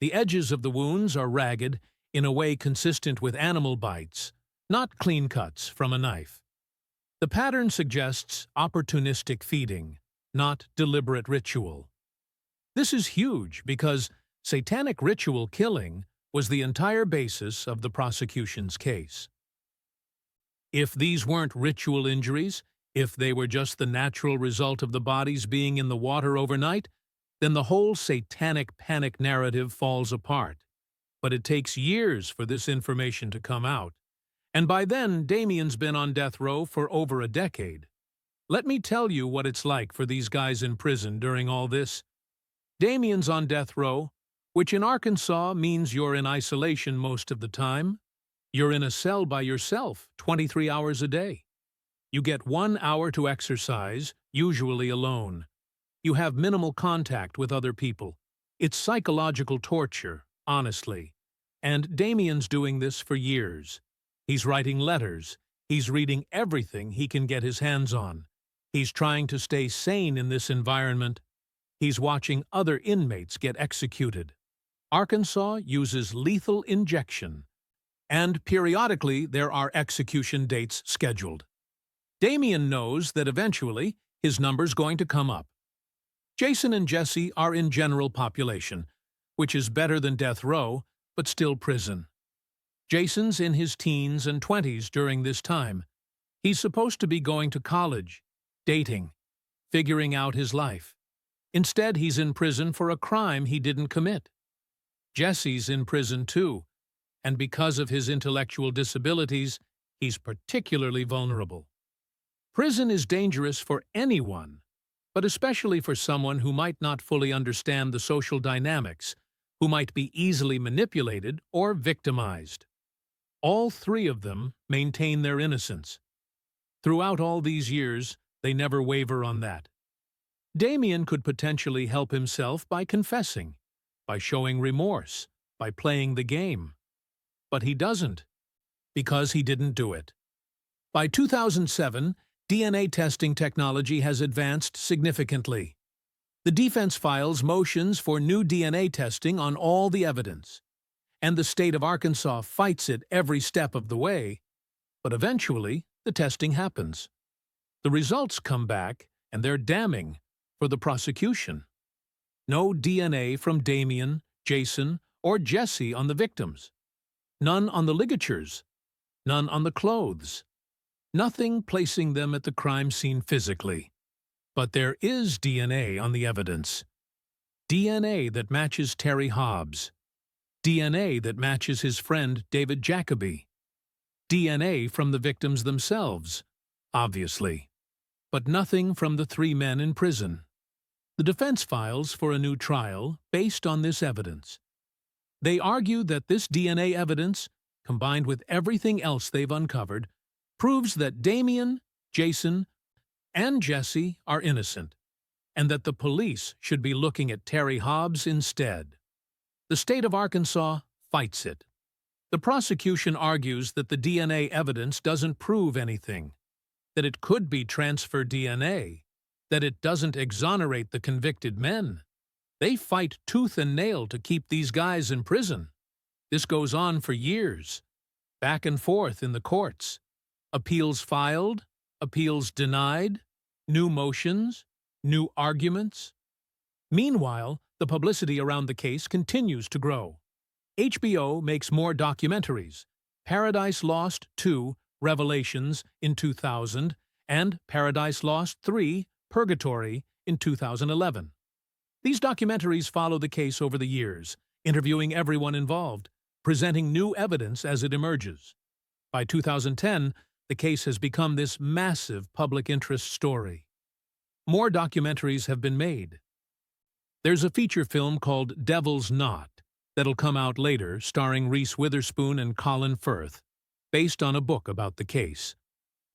The edges of the wounds are ragged in a way consistent with animal bites, not clean cuts from a knife. The pattern suggests opportunistic feeding, not deliberate ritual. This is huge because satanic ritual killing was the entire basis of the prosecution's case. If these weren't ritual injuries, if they were just the natural result of the bodies being in the water overnight, then the whole Satanic Panic narrative falls apart. But it takes years for this information to come out. And by then, Damien's been on death row for over a decade. Let me tell you what it's like for these guys in prison during all this. Damien's on death row, which in Arkansas means you're in isolation most of the time. You're in a cell by yourself 23 hours a day. You get 1 hour to exercise, usually alone. You have minimal contact with other people. It's psychological torture, honestly. And Damien's doing this for years. He's writing letters. He's reading everything he can get his hands on. He's trying to stay sane in this environment. He's watching other inmates get executed. Arkansas uses lethal injection. And periodically there are execution dates scheduled. Damien knows that eventually his number's going to come up. Jason and Jessie are in general population, which is better than death row, but still prison. Jason's in his teens and 20s during this time. He's supposed to be going to college, dating, figuring out his life. Instead, he's in prison for a crime he didn't commit. Jesse's in prison too, and because of his intellectual disabilities, he's particularly vulnerable. Prison is dangerous for anyone, but especially for someone who might not fully understand the social dynamics, who might be easily manipulated or victimized. All three of them maintain their innocence. Throughout all these years, they never waver on that. Damien could potentially help himself by confessing, by showing remorse, by playing the game. But he doesn't, because he didn't do it. By 2007, DNA testing technology has advanced significantly. The defense files motions for new DNA testing on all the evidence, and the state of Arkansas fights it every step of the way, but eventually the testing happens. The results come back, and they're damning for the prosecution. No DNA from Damien, Jason, or Jessie on the victims. None on the ligatures. None on the clothes. Nothing placing them at the crime scene physically. But there is DNA on the evidence. DNA that matches Terry Hobbs. DNA that matches his friend David Jacoby. DNA from the victims themselves, obviously. But nothing from the three men in prison. The defense files for a new trial based on this evidence. They argue that this DNA evidence, combined with everything else they've uncovered, proves that Damien, Jason, and Jessie are innocent, and that the police should be looking at Terry Hobbs instead. The state of Arkansas fights it. The prosecution argues that the DNA evidence doesn't prove anything, that it could be transfer DNA, that it doesn't exonerate the convicted men. They fight tooth and nail to keep these guys in prison. This goes on for years, back and forth in the courts. Appeals filed, appeals denied, new motions, new arguments. Meanwhile, the publicity around the case continues to grow. HBO makes more documentaries. Paradise Lost 2, Revelations in 2000, and Paradise Lost 3, Purgatory in 2011. These documentaries follow the case over the years, interviewing everyone involved, presenting new evidence as it emerges. By 2010, the case has become this massive public interest story. More documentaries have been made. There's a feature film called Devil's Knot that'll come out later, starring Reese Witherspoon and Colin Firth, based on a book about the case.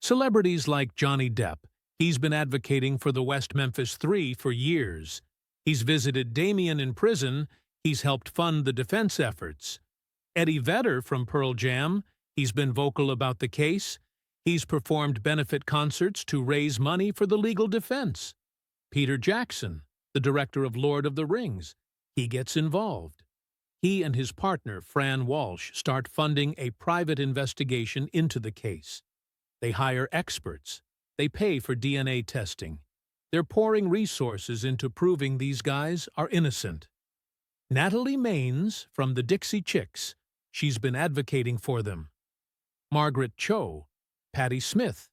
Celebrities like Johnny Depp, he's been advocating for the West Memphis Three for years. He's visited Damien in prison, he's helped fund the defense efforts. Eddie Vedder from Pearl Jam, he's been vocal about the case. He's performed benefit concerts to raise money for the legal defense. Peter Jackson, the director of Lord of the Rings, he gets involved. He and his partner, Fran Walsh, start funding a private investigation into the case. They hire experts. They pay for DNA testing. They're pouring resources into proving these guys are innocent. Natalie Maines from the Dixie Chicks, she's been advocating for them. Margaret Cho, Patti Smith,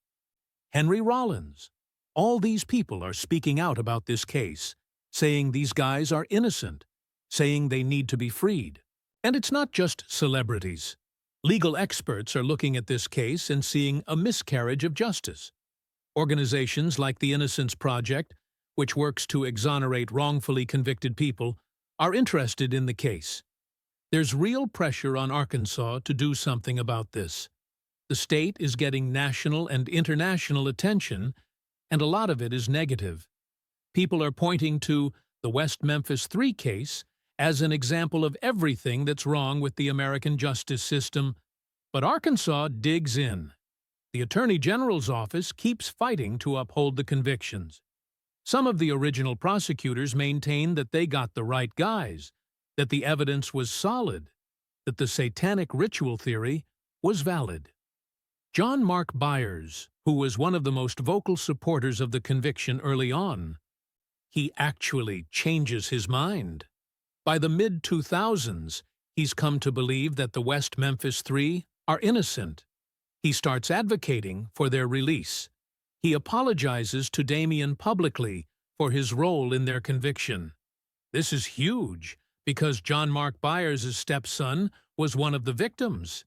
Henry Rollins. All these people are speaking out about this case, saying these guys are innocent, saying they need to be freed. And it's not just celebrities. Legal experts are looking at this case and seeing a miscarriage of justice. Organizations like the Innocence Project, which works to exonerate wrongfully convicted people, are interested in the case. There's real pressure on Arkansas to do something about this. The state is getting national and international attention, and a lot of it is negative. People are pointing to the West Memphis Three case as an example of everything that's wrong with the American justice system, but Arkansas digs in. The Attorney General's office keeps fighting to uphold the convictions. Some of the original prosecutors maintain that they got the right guys, that the evidence was solid, that the satanic ritual theory was valid. John Mark Byers, who was one of the most vocal supporters of the conviction early on, he actually changes his mind. By the mid-2000s, he's come to believe that the West Memphis Three are innocent. He starts advocating for their release. He apologizes to Damien publicly for his role in their conviction. This is huge, because John Mark Byers' stepson was one of the victims.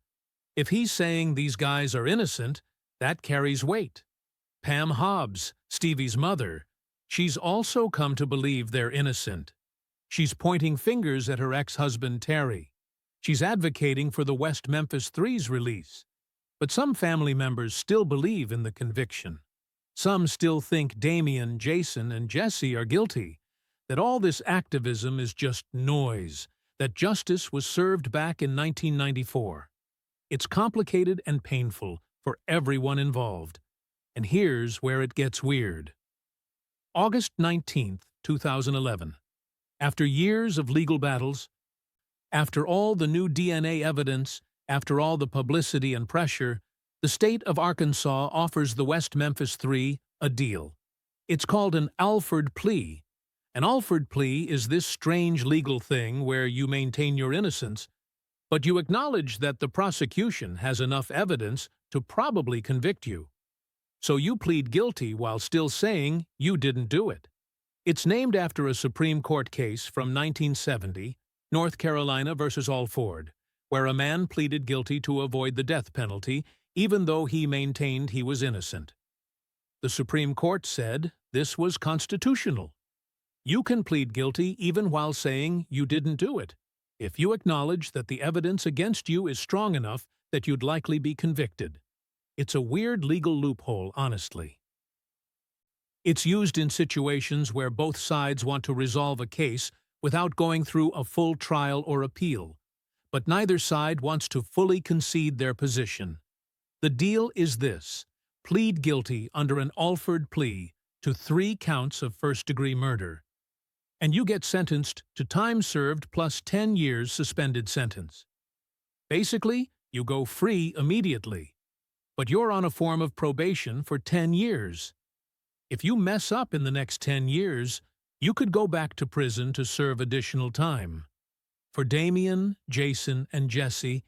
If he's saying these guys are innocent, that carries weight. Pam Hobbs, Stevie's mother, she's also come to believe they're innocent. She's pointing fingers at her ex-husband Terry. She's advocating for the West Memphis Three's release. But some family members still believe in the conviction. Some still think Damien, Jason, and Jessie are guilty, that all this activism is just noise, that justice was served back in 1994. It's complicated and painful for everyone involved. And here's where it gets weird. August 19, 2011. After years of legal battles, after all the new DNA evidence, after all the publicity and pressure, the state of Arkansas offers the West Memphis Three a deal. It's called an Alford plea. An Alford plea is this strange legal thing where you maintain your innocence, but you acknowledge that the prosecution has enough evidence to probably convict you. So you plead guilty while still saying you didn't do it. It's named after a Supreme Court case from 1970, North Carolina versus Alford, where a man pleaded guilty to avoid the death penalty, even though he maintained he was innocent. The Supreme Court said this was constitutional. You can plead guilty even while saying you didn't do it, if you acknowledge that the evidence against you is strong enough that you'd likely be convicted. It's a weird legal loophole, honestly. It's used in situations where both sides want to resolve a case without going through a full trial or appeal, but neither side wants to fully concede their position. The deal is this: plead guilty under an Alford plea to 3 counts of first-degree murder, and you get sentenced to time served plus 10 years suspended sentence. Basically, you go free immediately, but you're on a form of probation for 10 years. If you mess up in the next 10 years, you could go back to prison to serve additional time. For Damien, Jason, and Jessie,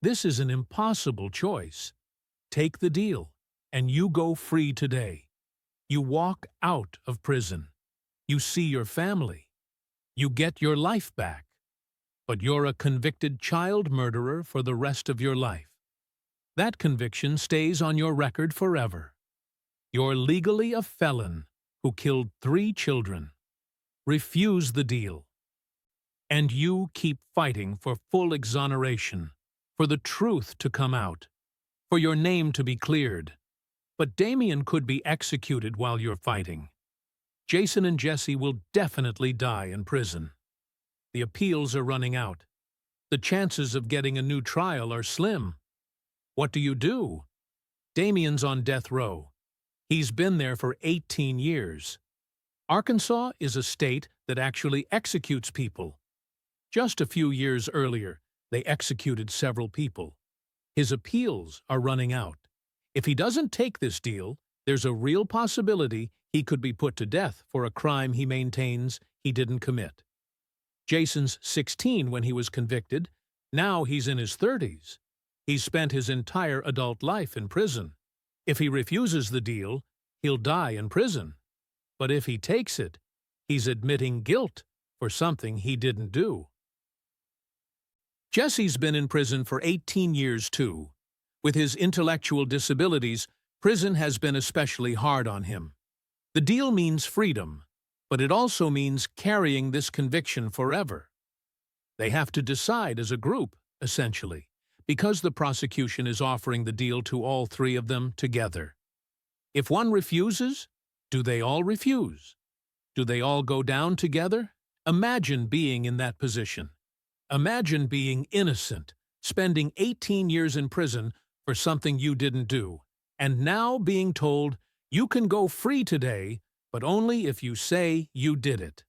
this is an impossible choice. Take the deal, and you go free today. You walk out of prison. You see your family. You get your life back. But you're a convicted child murderer for the rest of your life. That conviction stays on your record forever. You're legally a felon who killed 3 children. Refuse the deal. And you keep fighting for full exoneration, for the truth to come out, for your name to be cleared. But Damien could be executed while you're fighting. Jason and Jessie will definitely die in prison. The appeals are running out. The chances of getting a new trial are slim. What do? Damien's on death row. He's been there for 18 years. Arkansas is a state that actually executes people. Just a few years earlier, they executed several people. His appeals are running out. If he doesn't take this deal, There's a real possibility he could be put to death for a crime he maintains he didn't commit. Jason's 16 when he was convicted. Now he's in his 30s. He's spent his entire adult life in prison. If he refuses the deal, he'll die in prison. But if he takes it, he's admitting guilt for something he didn't do. Jesse's been in prison for 18 years too. With his intellectual disabilities, prison has been especially hard on him. The deal means freedom, but it also means carrying this conviction forever. They have to decide as a group, essentially, because the prosecution is offering the deal to all three of them together. If one refuses, do they all refuse? Do they all go down together? Imagine being in that position. Imagine being innocent, spending 18 years in prison for something you didn't do, and now being told you can go free today, but only if you say you did it.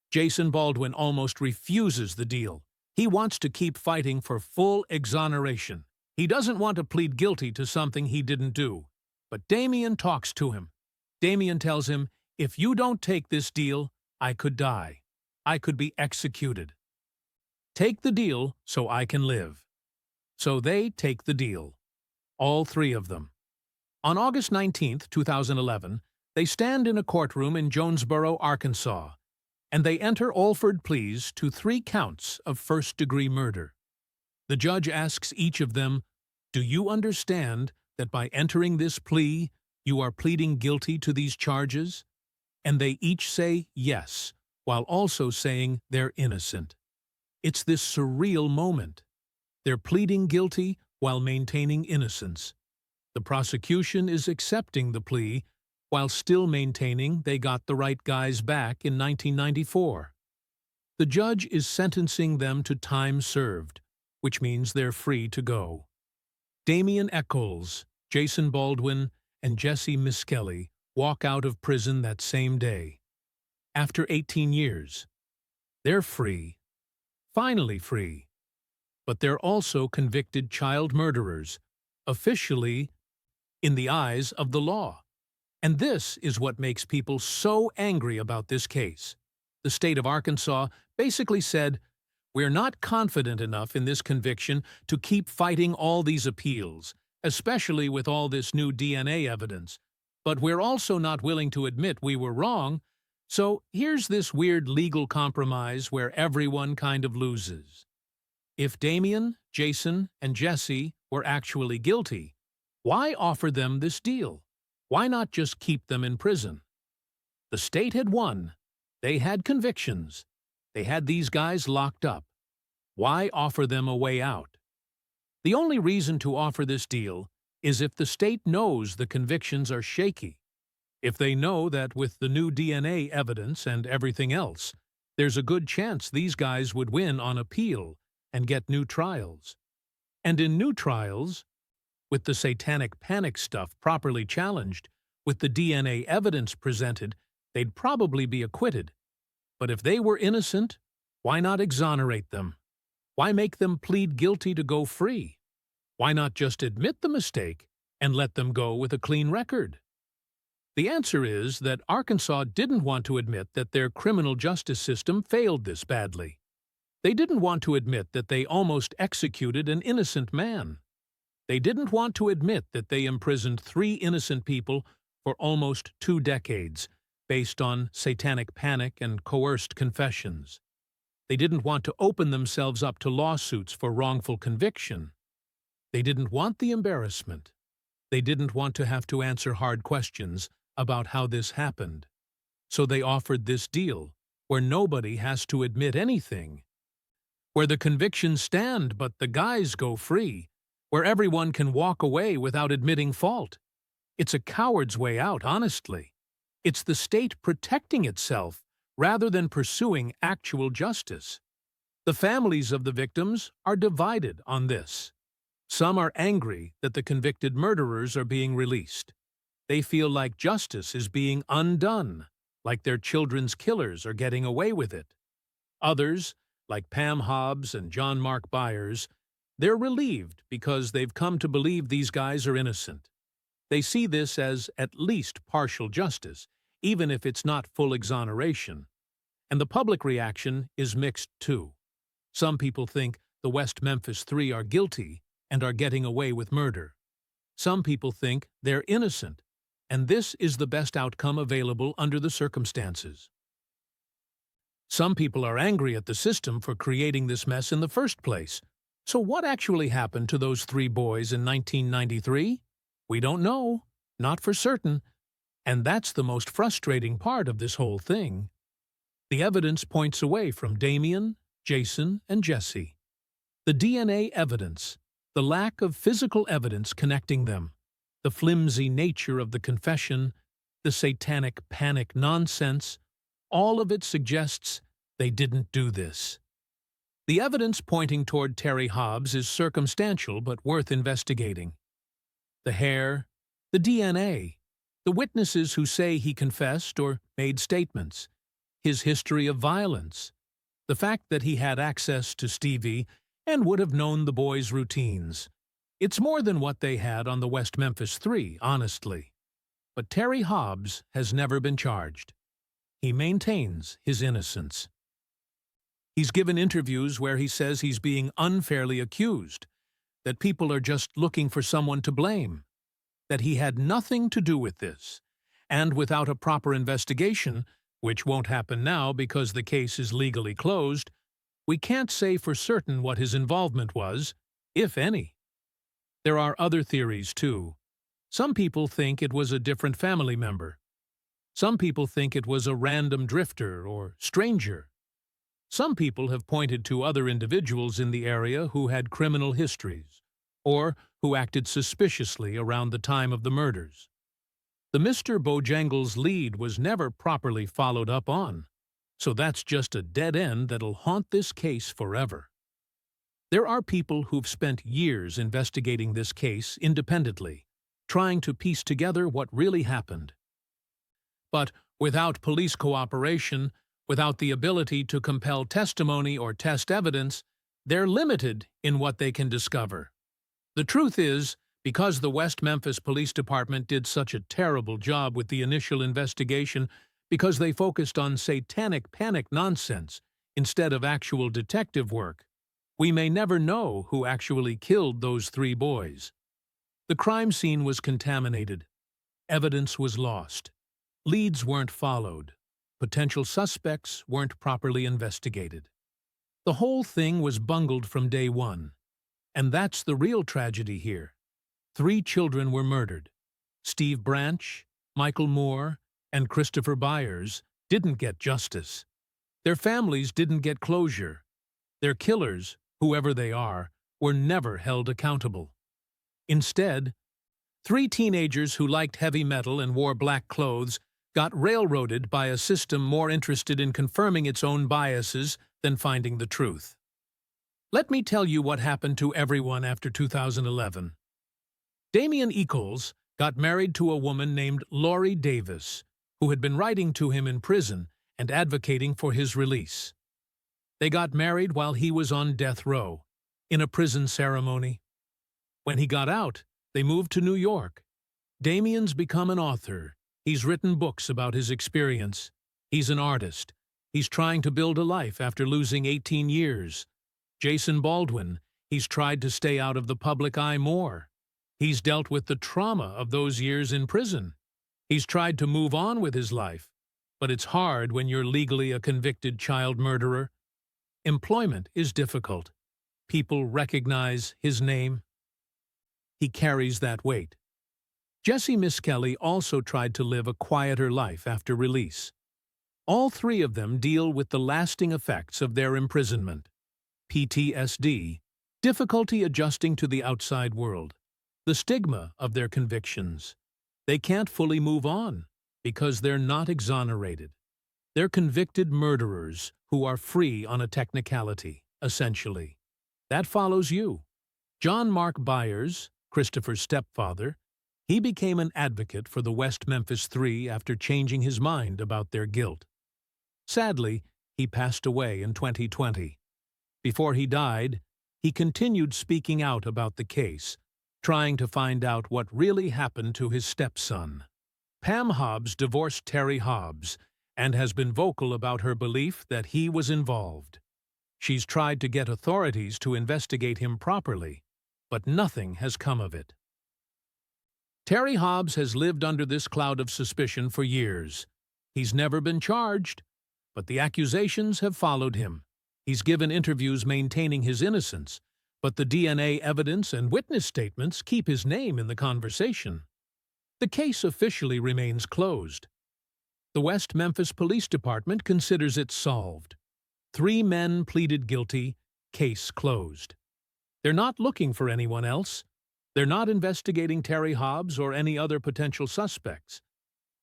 Jason Baldwin almost refuses the deal. He wants to keep fighting for full exoneration. He doesn't want to plead guilty to something he didn't do. But Damien talks to him. Damien tells him, if you don't take this deal, I could die. I could be executed. Take the deal so I can live. So they take the deal. All three of them. On August 19, 2011, they stand in a courtroom in Jonesboro, Arkansas, and they enter Alford pleas to 3 counts of first-degree murder. The judge asks each of them, do you understand that by entering this plea, you are pleading guilty to these charges? And they each say yes, while also saying they're innocent. It's this surreal moment. They're pleading guilty while maintaining innocence. The prosecution is accepting the plea while still maintaining they got the right guys back in 1994. The judge is sentencing them to time served, which means they're free to go. Damien Echols, Jason Baldwin, and Jessie Misskelley walk out of prison that same day. After 18 years, they're free. Finally free. But they're also convicted child murderers, officially in the eyes of the law. And this is what makes people so angry about this case. The state of Arkansas basically said, we're not confident enough in this conviction to keep fighting all these appeals, especially with all this new DNA evidence. But we're also not willing to admit we were wrong, so here's this weird legal compromise where everyone kind of loses. If Damien, Jason, and Jessie were actually guilty, why offer them this deal? Why not just keep them in prison? The state had won. They had convictions. They had these guys locked up. Why offer them a way out? The only reason to offer this deal is if the state knows the convictions are shaky. If they know that with the new DNA evidence and everything else, there's a good chance these guys would win on appeal and get new trials. And in new trials, with the Satanic Panic stuff properly challenged, with the DNA evidence presented, they'd probably be acquitted. But if they were innocent, why not exonerate them? Why make them plead guilty to go free? Why not just admit the mistake and let them go with a clean record? The answer is that Arkansas didn't want to admit that their criminal justice system failed this badly. They didn't want to admit that they almost executed an innocent man. They didn't want to admit that they imprisoned 3 innocent people for almost 2 decades, based on satanic panic and coerced confessions. They didn't want to open themselves up to lawsuits for wrongful conviction. They didn't want the embarrassment. They didn't want to have to answer hard questions about how this happened. So they offered this deal, where nobody has to admit anything, where the convictions stand but the guys go free, where everyone can walk away without admitting fault. It's a coward's way out, honestly. It's the state protecting itself rather than pursuing actual justice. The families of the victims are divided on this. Some are angry that the convicted murderers are being released. They feel like justice is being undone, like their children's killers are getting away with it. Others, like Pam Hobbs and John Mark Byers, they're relieved because they've come to believe these guys are innocent. They see this as at least partial justice, even if it's not full exoneration. And the public reaction is mixed too. Some people think the West Memphis Three are guilty and are getting away with murder. Some people think they're innocent, and this is the best outcome available under the circumstances. Some people are angry at the system for creating this mess in the first place. So what actually happened to those three boys in 1993? We don't know, not for certain, and that's the most frustrating part of this whole thing. The evidence points away from Damien, Jason, and Jessie. The DNA evidence, the lack of physical evidence connecting them, the flimsy nature of the confession, the satanic panic nonsense, all of it suggests they didn't do this. The evidence pointing toward Terry Hobbs is circumstantial but worth investigating. The hair, the DNA, the witnesses who say he confessed or made statements, his history of violence, the fact that he had access to Stevie and would have known the boys' routines. It's more than what they had on the West Memphis Three, honestly. But Terry Hobbs has never been charged. He maintains his innocence. He's given interviews where he says he's being unfairly accused, that people are just looking for someone to blame, that he had nothing to do with this, and without a proper investigation, which won't happen now because the case is legally closed, we can't say for certain what his involvement was, if any. There are other theories, too. Some people think it was a different family member. Some people think it was a random drifter or stranger. Some people have pointed to other individuals in the area who had criminal histories, or who acted suspiciously around the time of the murders. The Mr. Bojangles lead was never properly followed up on, so that's just a dead end that'll haunt this case forever. There are people who've spent years investigating this case independently, trying to piece together what really happened. But without police cooperation, without the ability to compel testimony or test evidence, they're limited in what they can discover. The truth is, because the West Memphis Police Department did such a terrible job with the initial investigation, because they focused on satanic panic nonsense instead of actual detective work, we may never know who actually killed those three boys. The crime scene was contaminated. Evidence was lost. Leads weren't followed. Potential suspects weren't properly investigated. The whole thing was bungled from day one. And that's the real tragedy here. 3 children were murdered. Steve Branch, Michael Moore, and Christopher Byers didn't get justice. Their families didn't get closure. Their killers, whoever they are, were never held accountable. Instead, 3 teenagers who liked heavy metal and wore black clothes got railroaded by a system more interested in confirming its own biases than finding the truth. Let me tell you what happened to everyone after 2011. Damien Echols got married to a woman named Lori Davis, who had been writing to him in prison and advocating for his release. They got married while he was on death row, in a prison ceremony. When he got out, they moved to New York. Damien's become an author. He's written books about his experience. He's an artist. He's trying to build a life after losing 18 years. Jason Baldwin, he's tried to stay out of the public eye more. He's dealt with the trauma of those years in prison. He's tried to move on with his life, but it's hard when you're legally a convicted child murderer. Employment is difficult. People recognize his name. He carries that weight. Jessie Misskelley also tried to live a quieter life after release. All 3 of them deal with the lasting effects of their imprisonment. PTSD, difficulty adjusting to the outside world, the stigma of their convictions. They can't fully move on because they're not exonerated. They're convicted murderers who are free on a technicality, essentially. That follows you. John Mark Byers, Christopher's stepfather, he became an advocate for the West Memphis Three after changing his mind about their guilt. Sadly, he passed away in 2020. Before he died, he continued speaking out about the case, trying to find out what really happened to his stepson. Pam Hobbs divorced Terry Hobbs and has been vocal about her belief that he was involved. She's tried to get authorities to investigate him properly, but nothing has come of it. Terry Hobbs has lived under this cloud of suspicion for years. He's never been charged, but the accusations have followed him. He's given interviews maintaining his innocence, but the DNA evidence and witness statements keep his name in the conversation. The case officially remains closed. The West Memphis Police Department considers it solved. 3 men pleaded guilty, case closed. They're not looking for anyone else. They're not investigating Terry Hobbs or any other potential suspects.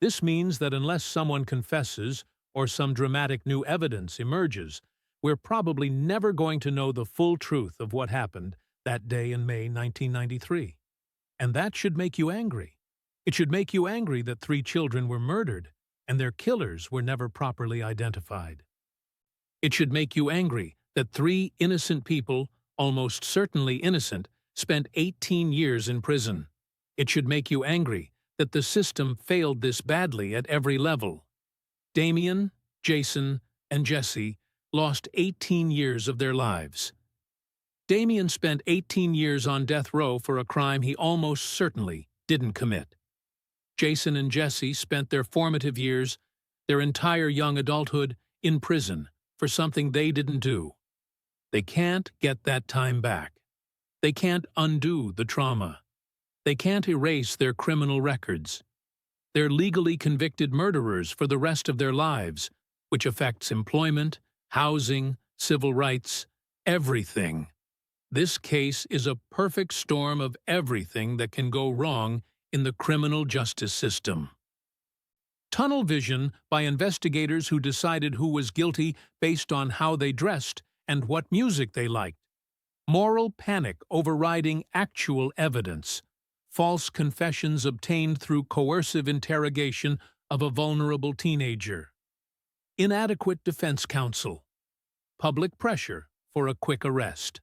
This means that unless someone confesses or some dramatic new evidence emerges, we're probably never going to know the full truth of what happened that day in May 1993. And that should make you angry. It should make you angry that 3 children were murdered and their killers were never properly identified. It should make you angry that 3 innocent people, almost certainly innocent, spent 18 years in prison. It should make you angry that the system failed this badly at every level. Damien, Jason, and Jessie lost 18 years of their lives. Damien spent 18 years on death row for a crime he almost certainly didn't commit. Jason and Jessie spent their formative years, their entire young adulthood, in prison for something they didn't do. They can't get that time back. They can't undo the trauma. They can't erase their criminal records. They're legally convicted murderers for the rest of their lives, which affects employment, housing, civil rights, everything. This case is a perfect storm of everything that can go wrong in the criminal justice system. Tunnel vision by investigators who decided who was guilty based on how they dressed and what music they liked. Moral panic overriding actual evidence. False confessions obtained through coercive interrogation of a vulnerable teenager. Inadequate defense counsel. Public pressure for a quick arrest.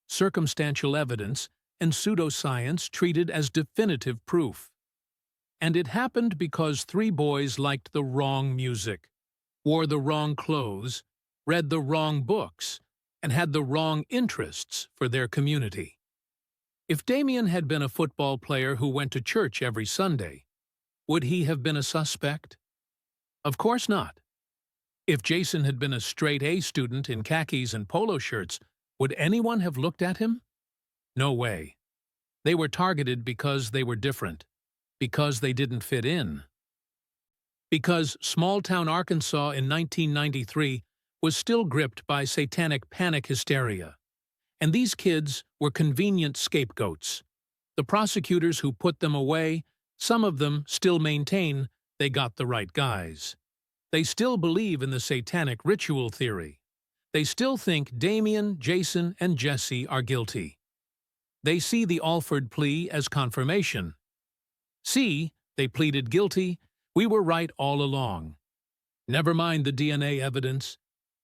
Circumstantial evidence and pseudoscience treated as definitive proof. And it happened because 3 boys liked the wrong music, wore the wrong clothes, read the wrong books, and had the wrong interests for their community. If Damien had been a football player who went to church every Sunday, would he have been a suspect? Of course not. If Jason had been a straight-A student in khakis and polo shirts, would anyone have looked at him? No way. They were targeted because they were different, because they didn't fit in. Because small-town Arkansas in 1993 was still gripped by Satanic Panic hysteria, and these kids were convenient scapegoats. The prosecutors who put them away, some of them still maintain they got the right guys. They still believe in the satanic ritual theory. They still think Damien, Jason, and Jessie are guilty. They see the Alford plea as confirmation. See, they pleaded guilty, we were right all along. Never mind the DNA evidence.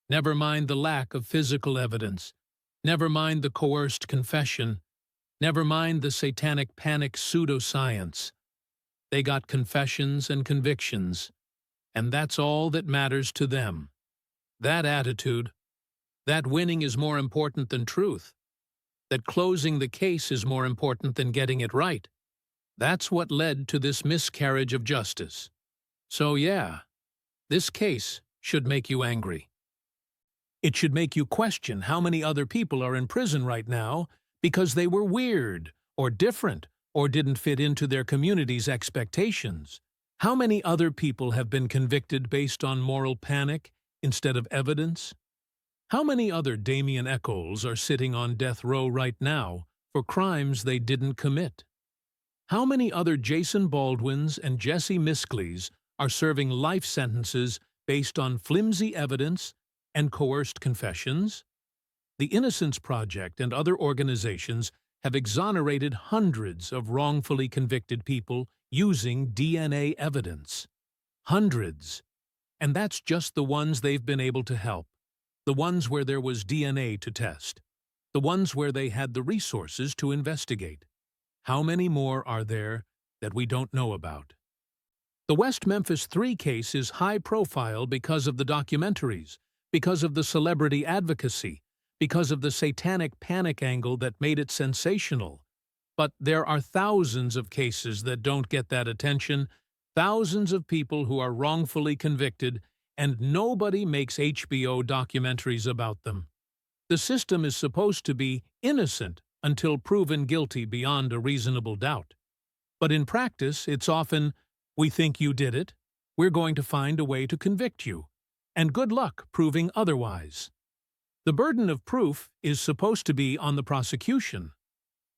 Never mind the lack of physical evidence. Never mind the coerced confession. Never mind the Satanic Panic pseudoscience. They got confessions and convictions, and that's all that matters to them. That attitude, that winning is more important than truth, that closing the case is more important than getting it right. That's what led to this miscarriage of justice. So yeah, this case should make you angry. It should make you question how many other people are in prison right now because they were weird, or different, or didn't fit into their community's expectations. How many other people have been convicted based on moral panic instead of evidence? How many other Damien Echols are sitting on death row right now for crimes they didn't commit? How many other Jason Baldwins and Jessie Misskeleys are serving life sentences based on flimsy evidence and coerced confessions? The Innocence Project and other organizations have exonerated hundreds of wrongfully convicted people using DNA evidence. Hundreds. And that's just the ones they've been able to help. The ones where there was DNA to test. The ones where they had the resources to investigate. How many more are there that we don't know about? The West Memphis Three case is high profile because of the documentaries, because of the celebrity advocacy, because of the Satanic Panic angle that made it sensational. But there are thousands of cases that don't get that attention, thousands of people who are wrongfully convicted, and nobody makes HBO documentaries about them. The system is supposed to be innocent until proven guilty beyond a reasonable doubt. But in practice, it's often, "We think you did it. We're going to find a way to convict you. And good luck proving otherwise." The burden of proof is supposed to be on the prosecution.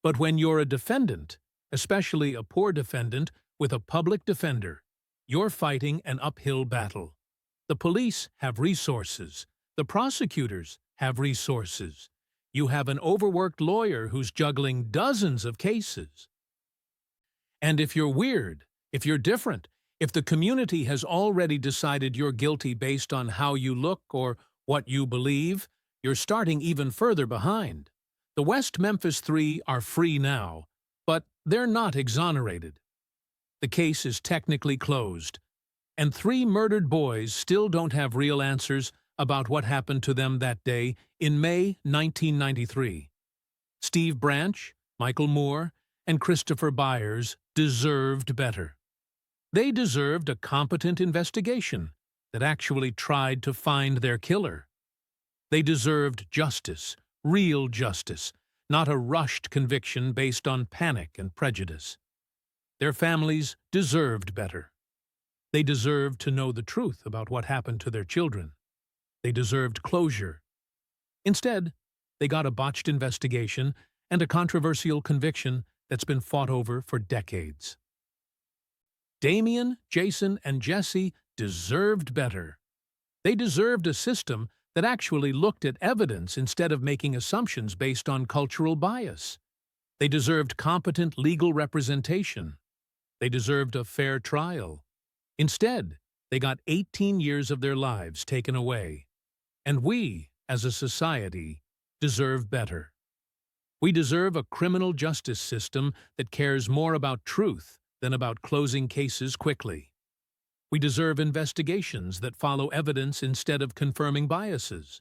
But when you're a defendant, especially a poor defendant with a public defender, you're fighting an uphill battle. The police have resources. The prosecutors have resources. You have an overworked lawyer who's juggling dozens of cases. And if you're weird, if you're different, if the community has already decided you're guilty based on how you look or what you believe, you're starting even further behind. The West Memphis Three are free now, but they're not exonerated. The case is technically closed, and 3 murdered boys still don't have real answers about what happened to them that day in May 1993. Steve Branch, Michael Moore, and Christopher Byers deserved better. They deserved a competent investigation that actually tried to find their killer. They deserved justice, real justice, not a rushed conviction based on panic and prejudice. Their families deserved better. They deserved to know the truth about what happened to their children. They deserved closure. Instead, they got a botched investigation and a controversial conviction that's been fought over for decades. Damien, Jason, and Jessie deserved better. They deserved a system that actually looked at evidence instead of making assumptions based on cultural bias. They deserved competent legal representation. They deserved a fair trial. Instead, they got 18 years of their lives taken away. And we, as a society, deserve better. We deserve a criminal justice system that cares more about truth than about closing cases quickly. We deserve investigations that follow evidence instead of confirming biases.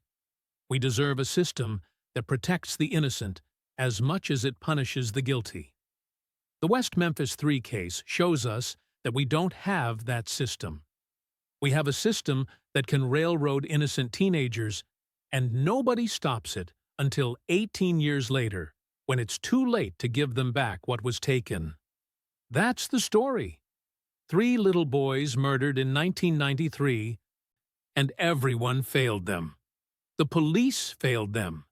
We deserve a system that protects the innocent as much as it punishes the guilty. The West Memphis Three case shows us that we don't have that system. We have a system that can railroad innocent teenagers, and nobody stops it until 18 years later, when it's too late to give them back what was taken. That's the story. 3 little boys murdered in 1993, and everyone failed them. The police failed them.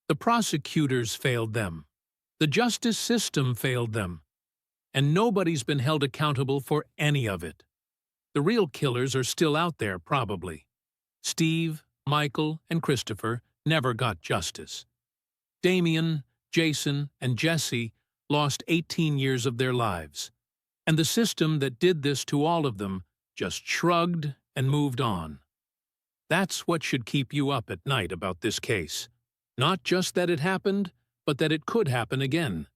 The prosecutors failed them. The justice system failed them. And nobody's been held accountable for any of it. The real killers are still out there, probably. Steve, Michael, and Christopher never got justice. Damien, Jason, and Jessie lost 18 years of their lives. And the system that did this to all of them just shrugged and moved on. That's what should keep you up at night about this case. Not just that it happened, but that it could happen again.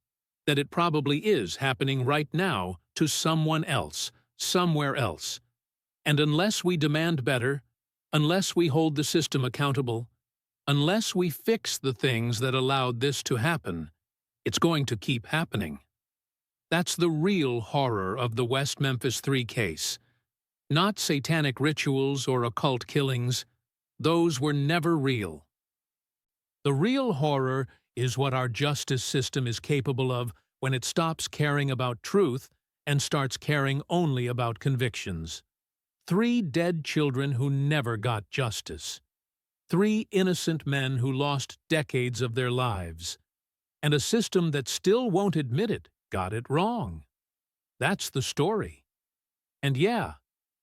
That it probably is happening right now to someone else, somewhere else. And unless we demand better, unless we hold the system accountable, unless we fix the things that allowed this to happen, it's going to keep happening. That's the real horror of the West Memphis Three case. Not satanic rituals or occult killings. Those were never real. The real horror is what our justice system is capable of when it stops caring about truth and starts caring only about convictions. 3 dead children who never got justice. 3 innocent men who lost decades of their lives. And a system that still won't admit it got it wrong. That's the story. And yeah,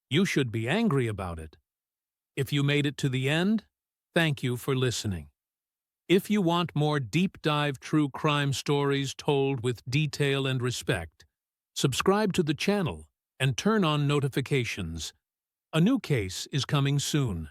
you should be angry about it. If you made it to the end, thank you for listening. If you want more deep-dive true crime stories told with detail and respect, subscribe to the channel and turn on notifications. A new case is coming soon.